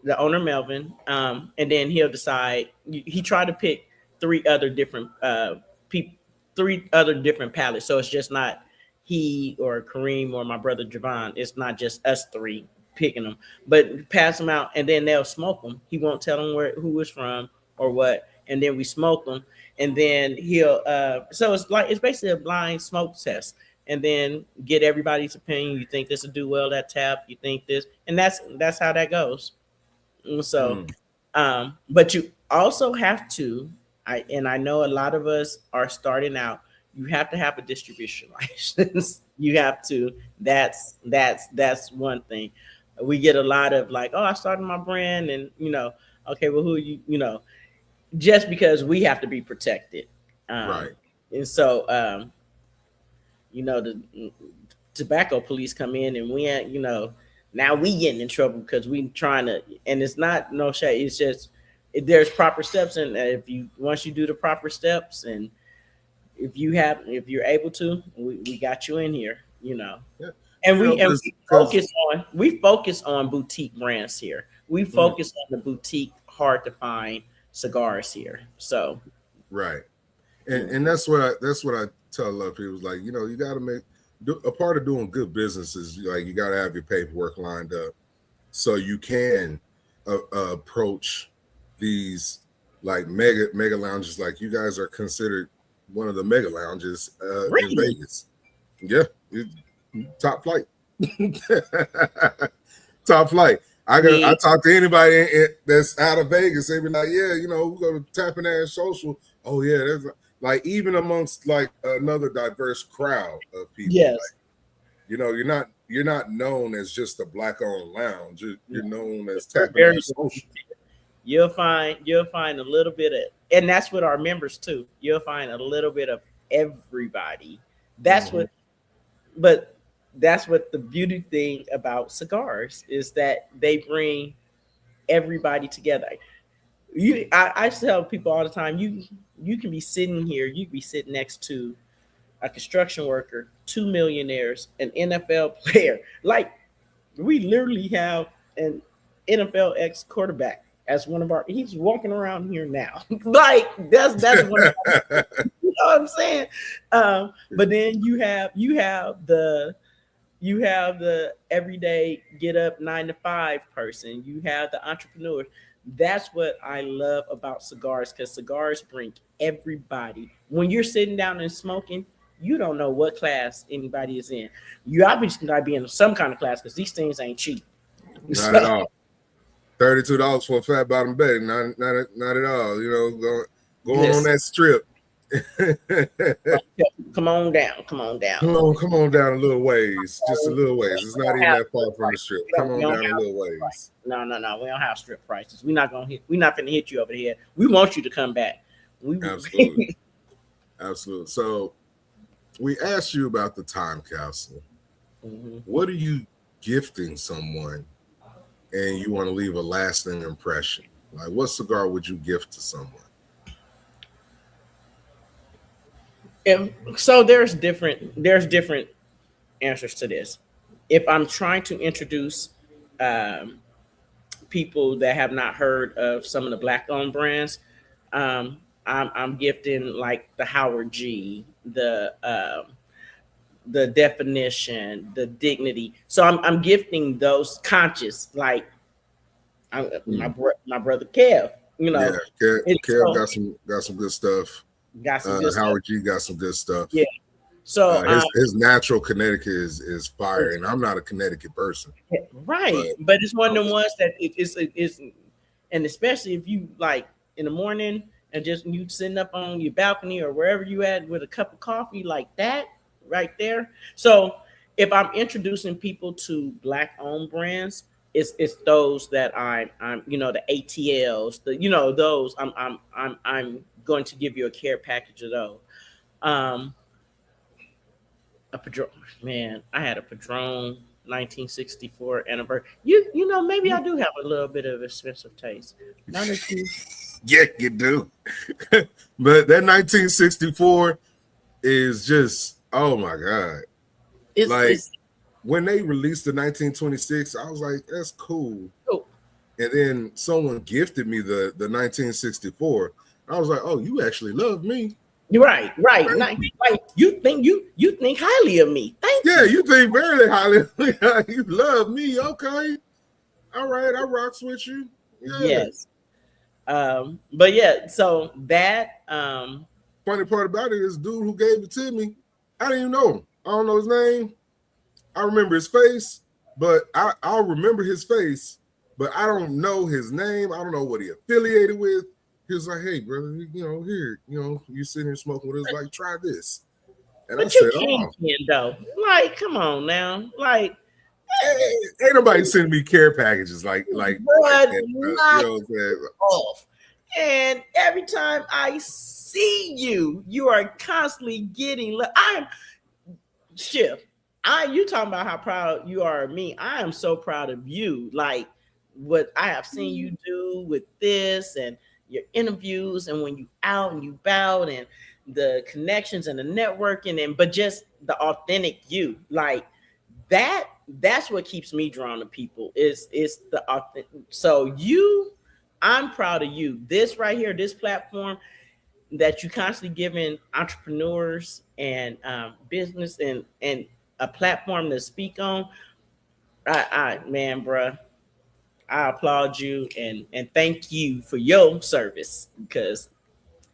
Speaker 2: the owner Melvin, and then he'll decide. He tried to pick three other different people, three other different palettes, so it's just not he or Kareem or my brother Javon. It's not just us three picking them, but pass them out, and then they'll smoke them. He won't tell them who it's from or what, and then we smoke them, and then he'll so it's basically a blind smoke test, and then get everybody's opinion. You think this will do well at Tap, you think this, and that's how that goes. And so but you also have to, I know a lot of us are starting out, you have to have a distribution license. You have to, that's one thing. We get a lot of like, oh, I started my brand, and okay, well, who you know, just because we have to be protected.
Speaker 1: Right.
Speaker 2: And so, the tobacco police come in, and we ain't, now we getting in trouble because we trying to, and it's not no shade. It's just there's proper steps, and once you do the proper steps, and if you're able to, we got you in here,
Speaker 1: Yeah.
Speaker 2: and we focus on boutique brands here. We focus on the boutique, hard to find cigars here. So
Speaker 1: right, and that's what I tell a lot of people. Like, you got to a part of doing good business is like you got to have your paperwork lined up so you can approach these like mega lounges. Like, you guys are considered one of the mega lounges
Speaker 2: really?
Speaker 1: in Vegas. Yeah, top flight. Top flight. I talk to anybody that's out of Vegas. They be like, yeah, we go to Tapping Ass Social. Oh yeah, there's like, even amongst like another diverse crowd of people.
Speaker 2: Yes.
Speaker 1: Like, you're not known as just a black owned lounge. You're known as Tapping Ass Social.
Speaker 2: You'll find a little bit of, and that's with our members too. You'll find a little bit of everybody. That's that's what the beauty thing about cigars is, that they bring everybody together. I tell people all the time, you can be sitting here, you can be sitting next to a construction worker, 2 millionaires, an NFL player. Like, we literally have an NFL ex quarterback as one of our. He's walking around here now. Like, that's one. You know what I'm saying? But then you have the everyday get up 9 to 5 person. You have the entrepreneur. That's what I love about cigars, because cigars bring everybody. When you're sitting down and smoking, you don't know what class anybody is in. You obviously got to be in some kind of class, because these things ain't cheap.
Speaker 1: Not at all. $32 for a fat bottom bag. Not at all. Going on that strip.
Speaker 2: Come on down. Come on down
Speaker 1: a little ways. Just a little ways. It's not even that far from the strip. Come on down a little ways.
Speaker 2: No. We don't have strip prices. We're not gonna hit you over the head. We want you to come back.
Speaker 1: Absolutely. Absolutely. So we asked you about the time capsule. Mm-hmm. What are you gifting someone and you want to leave a lasting impression? Like, what cigar would you gift to someone?
Speaker 2: And so there's different answers to this. If I'm trying to introduce um, people that have not heard of some of the black owned brands, I'm gifting like the Howard G, the definition, the dignity. So I'm gifting those conscious, like
Speaker 1: Mm.
Speaker 2: my brother Kev. You
Speaker 1: Yeah,
Speaker 2: know,
Speaker 1: Kev
Speaker 2: so
Speaker 1: got some good stuff.
Speaker 2: got some good stuff.
Speaker 1: Howard G got some good
Speaker 2: Yeah.
Speaker 1: stuff.
Speaker 2: So
Speaker 1: His natural Connecticut is fire, and I'm not a Connecticut person, but
Speaker 2: right, but it's one
Speaker 1: I'm
Speaker 2: of the
Speaker 1: just
Speaker 2: ones that it's, and especially if you like in the morning and just you sitting up on your balcony or wherever you at with a cup of coffee like that right there. So if I'm introducing people to black owned brands, it's those that I'm the ATLs, those I'm going to give you a care package of those. Um, a Padron. Man, I had a Padron 1964 anniversary. Maybe I do have a little bit of expensive taste. Now that you,
Speaker 1: yeah, you do. But that 1964 is just, oh my god! Like
Speaker 2: it's
Speaker 1: when they released the 1926, I was like, that's cool.
Speaker 2: oh,
Speaker 1: And then someone gifted me the 1964. I was like, oh, you actually love me.
Speaker 2: you're right, right.
Speaker 1: Thank
Speaker 2: Like,
Speaker 1: you.
Speaker 2: like you think highly of me. Thank
Speaker 1: Yeah,
Speaker 2: you.
Speaker 1: you think very highly. You love me. Okay. All right. I rocks with you. Yeah.
Speaker 2: Yes. But yeah, so that
Speaker 1: Funny part about it is, dude who gave it to me, I didn't even know him. I don't know his name. I remember his face, but I'll remember his face, but I don't know his name. I don't know what he affiliated with. He was like, hey, brother, here, you sitting here smoking with us, like, try this. And I
Speaker 2: but you
Speaker 1: said,
Speaker 2: can
Speaker 1: oh,
Speaker 2: though. Like, come on now. Like,
Speaker 1: ain't nobody sending me care packages like
Speaker 2: but
Speaker 1: that. You
Speaker 2: not
Speaker 1: know what I'm saying?
Speaker 2: off. And every time I see you, you are constantly getting. I'm Shift. You talking about how proud you are of me. I am so proud of you. Like what I have seen you do with this and your interviews and when you out and you bout and the connections and the networking and but just the authentic you. Like that's what keeps me drawn to people is the authentic. So I'm proud of you. This right here, this platform that you constantly giving entrepreneurs and business and a platform to speak on. Man, bruh, I applaud you and thank you for your service because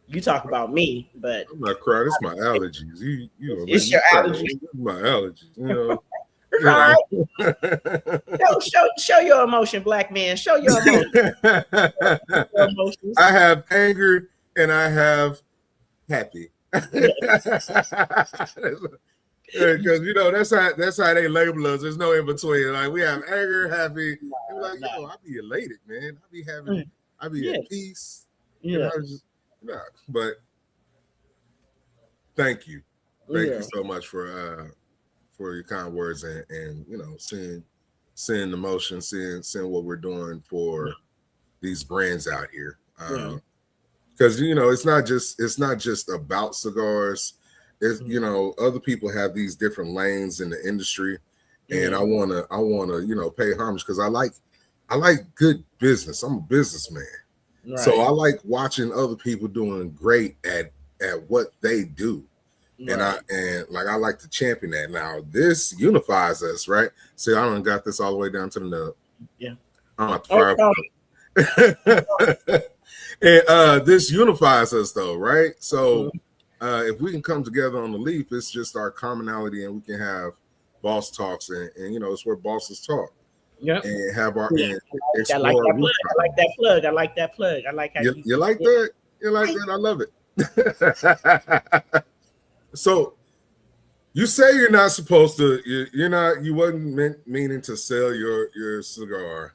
Speaker 2: you talk about me, but
Speaker 1: I'm not crying. It's my allergies. You gonna make
Speaker 2: it's
Speaker 1: me
Speaker 2: your
Speaker 1: cry.
Speaker 2: allergy.
Speaker 1: It's my allergies.
Speaker 2: It's all right. Show your emotion, black man. Show your emotion. Your emotions.
Speaker 1: I have anger and I have happy. Because that's how they label us. There's no in between. Like we have anger, happy, and we're like,
Speaker 2: No.
Speaker 1: yo, I be elated, man. I be
Speaker 2: Yeah,
Speaker 1: at peace, and
Speaker 2: yeah,
Speaker 1: I was just, But thank you,
Speaker 2: yeah,
Speaker 1: so much for your kind words and seeing the motion, seeing what we're doing for these brands out here.
Speaker 2: yeah.
Speaker 1: Because it's not just about cigars. It's other people have these different lanes in the industry, and
Speaker 2: Yeah.
Speaker 1: I wanna pay homage because I like good business. I'm a businessman, so
Speaker 2: Right.
Speaker 1: I like watching other people doing great at what they do, and
Speaker 2: Right.
Speaker 1: I like to champion that. Now this unifies us, right? See, I don't got this all the way down to the nub.
Speaker 2: Yeah.
Speaker 1: I'm at the
Speaker 2: Oh,
Speaker 1: fire.
Speaker 2: no.
Speaker 1: And this unifies us though, right? So
Speaker 2: Mhm.
Speaker 1: if we can come together on the leaf, it's just our commonality and we can have boss talks and it's where bosses talk
Speaker 2: Yeah.
Speaker 1: and have our
Speaker 2: Yeah.
Speaker 1: and
Speaker 2: I like
Speaker 1: explore our
Speaker 2: that plug. I
Speaker 1: rooftop.
Speaker 2: like that plug. I like that plug. I like how you.
Speaker 1: You like
Speaker 2: Yeah.
Speaker 1: that? You like that? I love it. So you say you're not supposed to, you wasn't meaning to sell your cigar.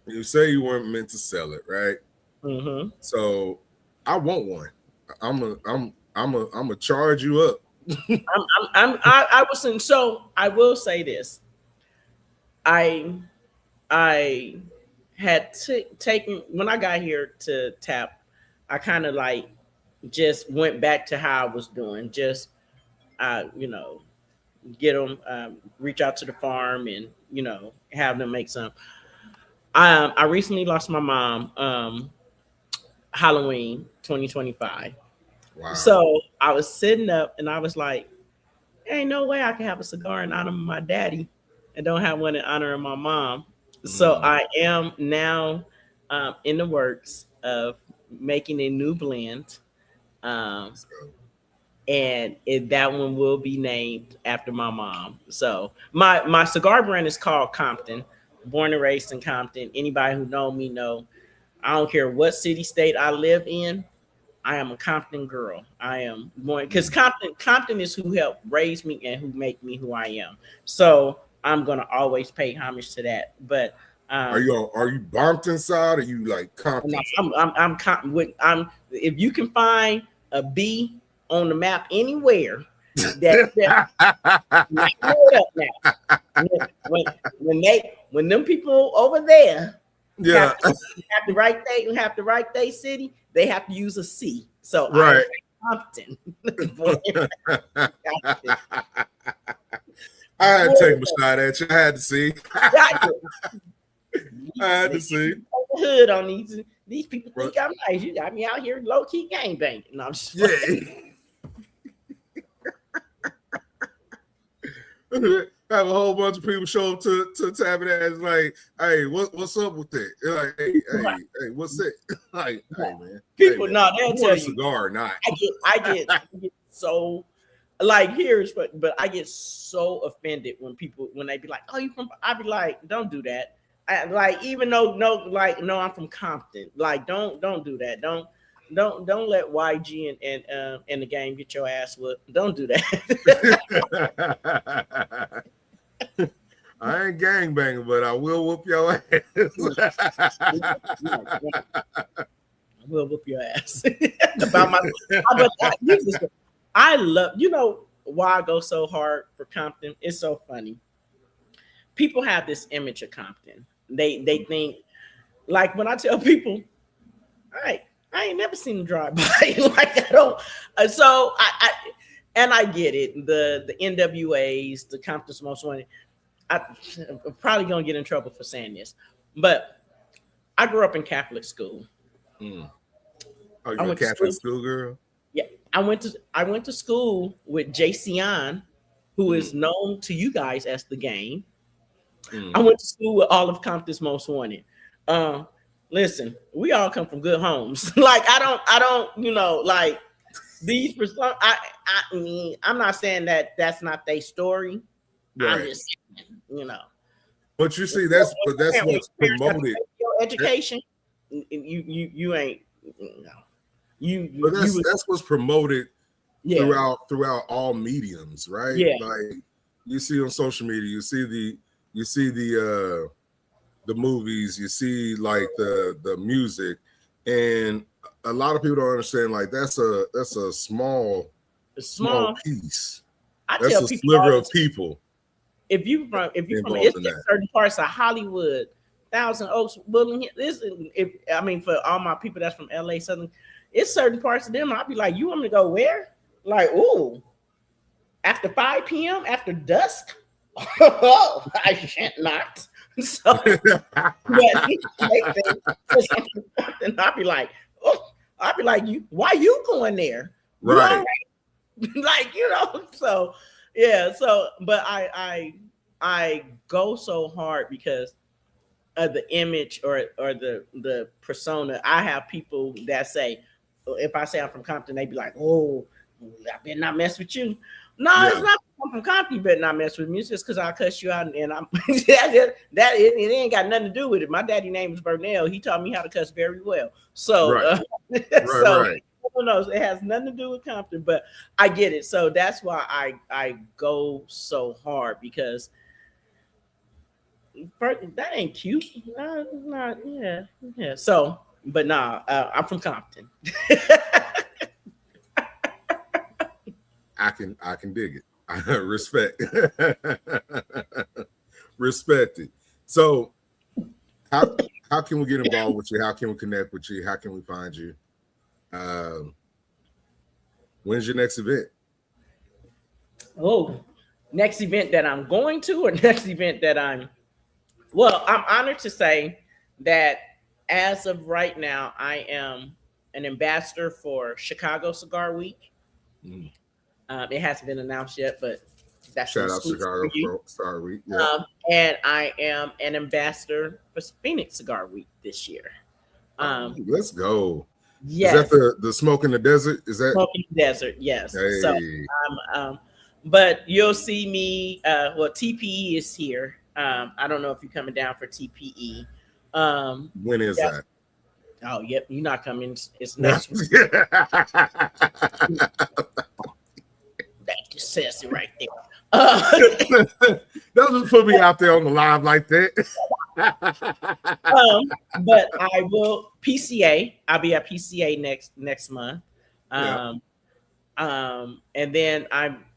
Speaker 1: You say you weren't meant to sell it, right?
Speaker 2: Mm-hmm.
Speaker 1: So I want one. I'm a charge you up.
Speaker 2: I was in. So I will say this. I I had taken when I got here to tap. I kind of like just went back to how I was doing. Just you know, get them, reach out to the farm, and have them make some. I recently lost my mom, Halloween 2025.
Speaker 1: Wow.
Speaker 2: So I was sitting up and I was like, ain't no way I can have a cigar in honor of my daddy and don't have one in honor of my mom. So
Speaker 1: Mm.
Speaker 2: I am now in the works of making a new blend. Um,
Speaker 1: So,
Speaker 2: that one will be named after my mom. So my cigar brand is called Compton. Born and raised in Compton. Anybody who know me know I don't care what city state I live in. I am a Compton girl. I am born because
Speaker 1: mm.
Speaker 2: Compton is who helped raise me and who make me who I am. So I'm gonna always pay homage to that. But um,
Speaker 1: Are you Bompton side or you like
Speaker 2: no,
Speaker 1: Compton side?
Speaker 2: if you can find a B on the map anywhere, that not it up now. When them people over there
Speaker 1: Yeah,
Speaker 2: have to have to write they city, they have to use a C. So I am
Speaker 1: right.
Speaker 2: Compton. Born and Compton.
Speaker 1: I had to
Speaker 2: Born
Speaker 1: take my shot at you. I had to see.
Speaker 2: and
Speaker 1: I had to see.
Speaker 2: hood on these people
Speaker 1: But
Speaker 2: think I'm nice. You got me out here low key gang banging. No, I'm just
Speaker 1: yeah. Have a whole bunch of people show up to tap it as like, hey, what's up with that? They're like, hey, what's that? Like, hey
Speaker 2: people.
Speaker 1: man,
Speaker 2: No,
Speaker 1: you
Speaker 2: they'll
Speaker 1: want
Speaker 2: tell
Speaker 1: a
Speaker 2: you.
Speaker 1: cigar or not?
Speaker 2: I get so like here's but I get so offended when people when they be like, oh, you from? I be like, don't do that. Like even though no, I'm from Compton. Like don't do that. Don't let YG and the game get your ass whooped. Don't do that.
Speaker 1: I ain't gang banging, but I will whoop your
Speaker 2: I will whoop your ass about my. But I love why I go so hard for Compton. It's so funny. People have this image of Compton. They think like when I tell people, I I ain't never seen them drive by like I don't. So I and I get it. The NWAs, the Compton's most wanted. I'm probably gonna get in trouble for saying this, but I grew up in Catholic school.
Speaker 1: Mm. Oh,
Speaker 2: I
Speaker 1: you a
Speaker 2: went to
Speaker 1: Catholic
Speaker 2: school.
Speaker 1: schoolgirl?
Speaker 2: Yeah, I went to school with JCon, who
Speaker 1: Mm.
Speaker 2: is known to you guys as the game. I
Speaker 1: Mm.
Speaker 2: went to school with all of Compton's most wanted. Um, listen, we all come from good homes. Like I don't, like these for some. I mean, I'm not saying that that's not their story. I'm
Speaker 1: Right.
Speaker 2: just saying,
Speaker 1: But you see, that's
Speaker 2: when your
Speaker 1: what's
Speaker 2: parents have to
Speaker 1: promoted.
Speaker 2: pay for your education. You ain't no.
Speaker 1: But
Speaker 2: You was
Speaker 1: that's what's promoted
Speaker 2: yeah
Speaker 1: throughout all mediums, right?
Speaker 2: yeah.
Speaker 1: Like you see on social media, you see the movies, you see like the music, and a lot of people don't understand like that's a
Speaker 2: It's
Speaker 1: small
Speaker 2: small.
Speaker 1: piece.
Speaker 2: I
Speaker 1: That's
Speaker 2: tell
Speaker 1: a
Speaker 2: people
Speaker 1: sliver
Speaker 2: all the
Speaker 1: of
Speaker 2: time,
Speaker 1: people
Speaker 2: if you from
Speaker 1: involved
Speaker 2: it's
Speaker 1: in
Speaker 2: just
Speaker 1: that.
Speaker 2: certain parts of Hollywood, Thousand Oaks, Woodland Hills. This if I mean for all my people that's from LA, Southern, it's certain parts of them. I'll be like, you want me to go where? Like, ooh, after 5 p.m. after dusk. Oh, I shan't not. So but they think and I'll be like, oh, I'll be like, you why you going there? You all
Speaker 1: Right.
Speaker 2: right? Like, so yeah, so but I go so hard because of the image or the persona. I have people that say, if I say I'm from Compton, they be like, "Oh, I better not mess with you." No, it's
Speaker 1: Yeah.
Speaker 2: not. I'm from Compton. You better not mess with me. It's just because I'll cuss you out, and I'm it ain't got nothing to do with it. My daddy name is Burnell. He taught me how to cuss very well. So,
Speaker 1: Right. Right.
Speaker 2: so
Speaker 1: Right.
Speaker 2: who knows? It has nothing to do with Compton, but I get it. So that's why I go so hard because that ain't cute. Not yeah, yeah. So, but nah, I'm from Compton.
Speaker 1: I can dig it. Respect. Respect it. So how how can we get involved with you? How can we connect with you? How can we find you? Um, When's your next event?
Speaker 2: Oh, next event that I'm going to, or next event that I'm honored to say that as of right now, I am an ambassador for Chicago Cigar Week.
Speaker 1: Mm.
Speaker 2: It hasn't been announced yet, but that's an
Speaker 1: Shout out
Speaker 2: exclusive for
Speaker 1: Chicago
Speaker 2: you.
Speaker 1: Star Week. Yeah.
Speaker 2: And I am an ambassador for Phoenix Cigar Week this year.
Speaker 1: Let's go.
Speaker 2: Yes.
Speaker 1: Is that the Smoke in the Desert? Is that
Speaker 2: Smoking Desert? Yes.
Speaker 1: Hey.
Speaker 2: So, but you'll see me. TPE is here. I don't know if you're coming down for TPE.
Speaker 1: When is that?
Speaker 2: Oh, yep. You're not coming. It's next week. That just says it right there.
Speaker 1: Don't just put me out there on the live like that.
Speaker 2: But I will PCA. I'll be at PCA next month. And then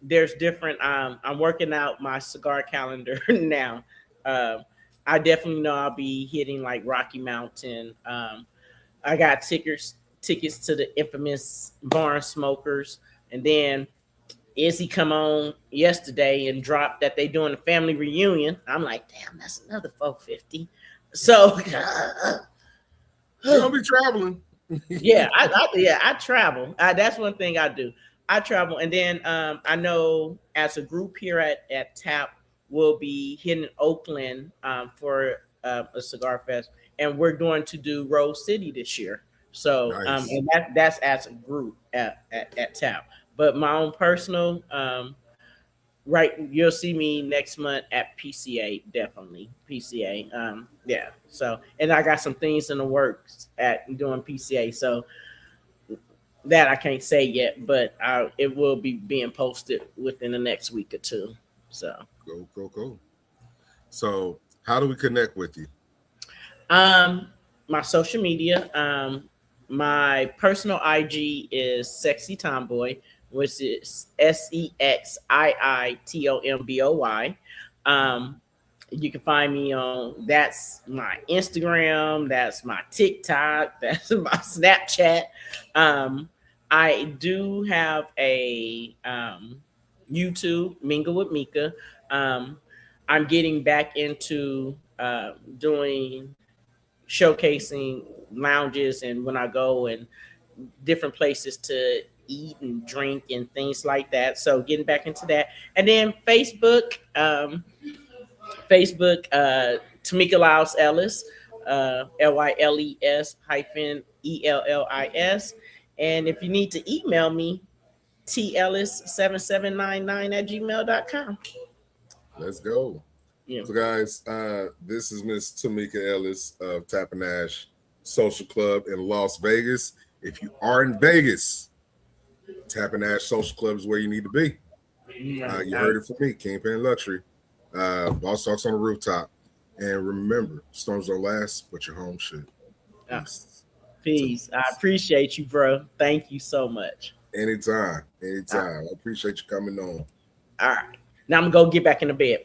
Speaker 2: there's different. I'm working out my cigar calendar now. I definitely know I'll be hitting like Rocky Mountain. I got tickets to the infamous Barn Smokers, and then Izzy come on yesterday and dropped that they doing a family reunion. I'm like, damn, that's another $450. So
Speaker 1: you're gonna be traveling.
Speaker 2: I travel. That's one thing I do. I travel, and then I know as a group here at TAP, we'll be hitting Oakland for a cigar fest, and we're going to do Rose City this year. So
Speaker 1: nice.
Speaker 2: And that's as a group at TAP. But my own personal, you'll see me next month at PCA, definitely PCA. So, and I got some things in the works at doing PCA. So that I can't say yet, but it will be being posted within the next week or two. So
Speaker 1: go. So how do we connect with you?
Speaker 2: My social media, my personal IG is Sexy Tomboy, which is SEXIITOMBOY. You can find me on, that's my Instagram, that's my TikTok, that's my Snapchat. I do have a YouTube, Mingle with Mika. I'm getting back into doing showcasing lounges, and when I go and different places to eat and drink and things like that. So getting back into that. And then Facebook, Tamika Ellis, LYLES-ELLIS. And if you need to email me, tellis7799@gmail.com.
Speaker 1: Let's go.
Speaker 2: Yeah.
Speaker 1: So guys, this is Miss Tamika Ellis of Tap and Ash Social Club in Las Vegas. If you are in Vegas, Tap and Ash Social Club is where you need to be. You heard it from me, Kingpin Luxury. Boss Talks on the Rooftop. And remember, storms don't last, but your home should.
Speaker 2: Peace. I appreciate you, bro. Thank you so much.
Speaker 1: Anytime. I appreciate you coming on.
Speaker 2: All right. Now I'm going to go get back in the bed.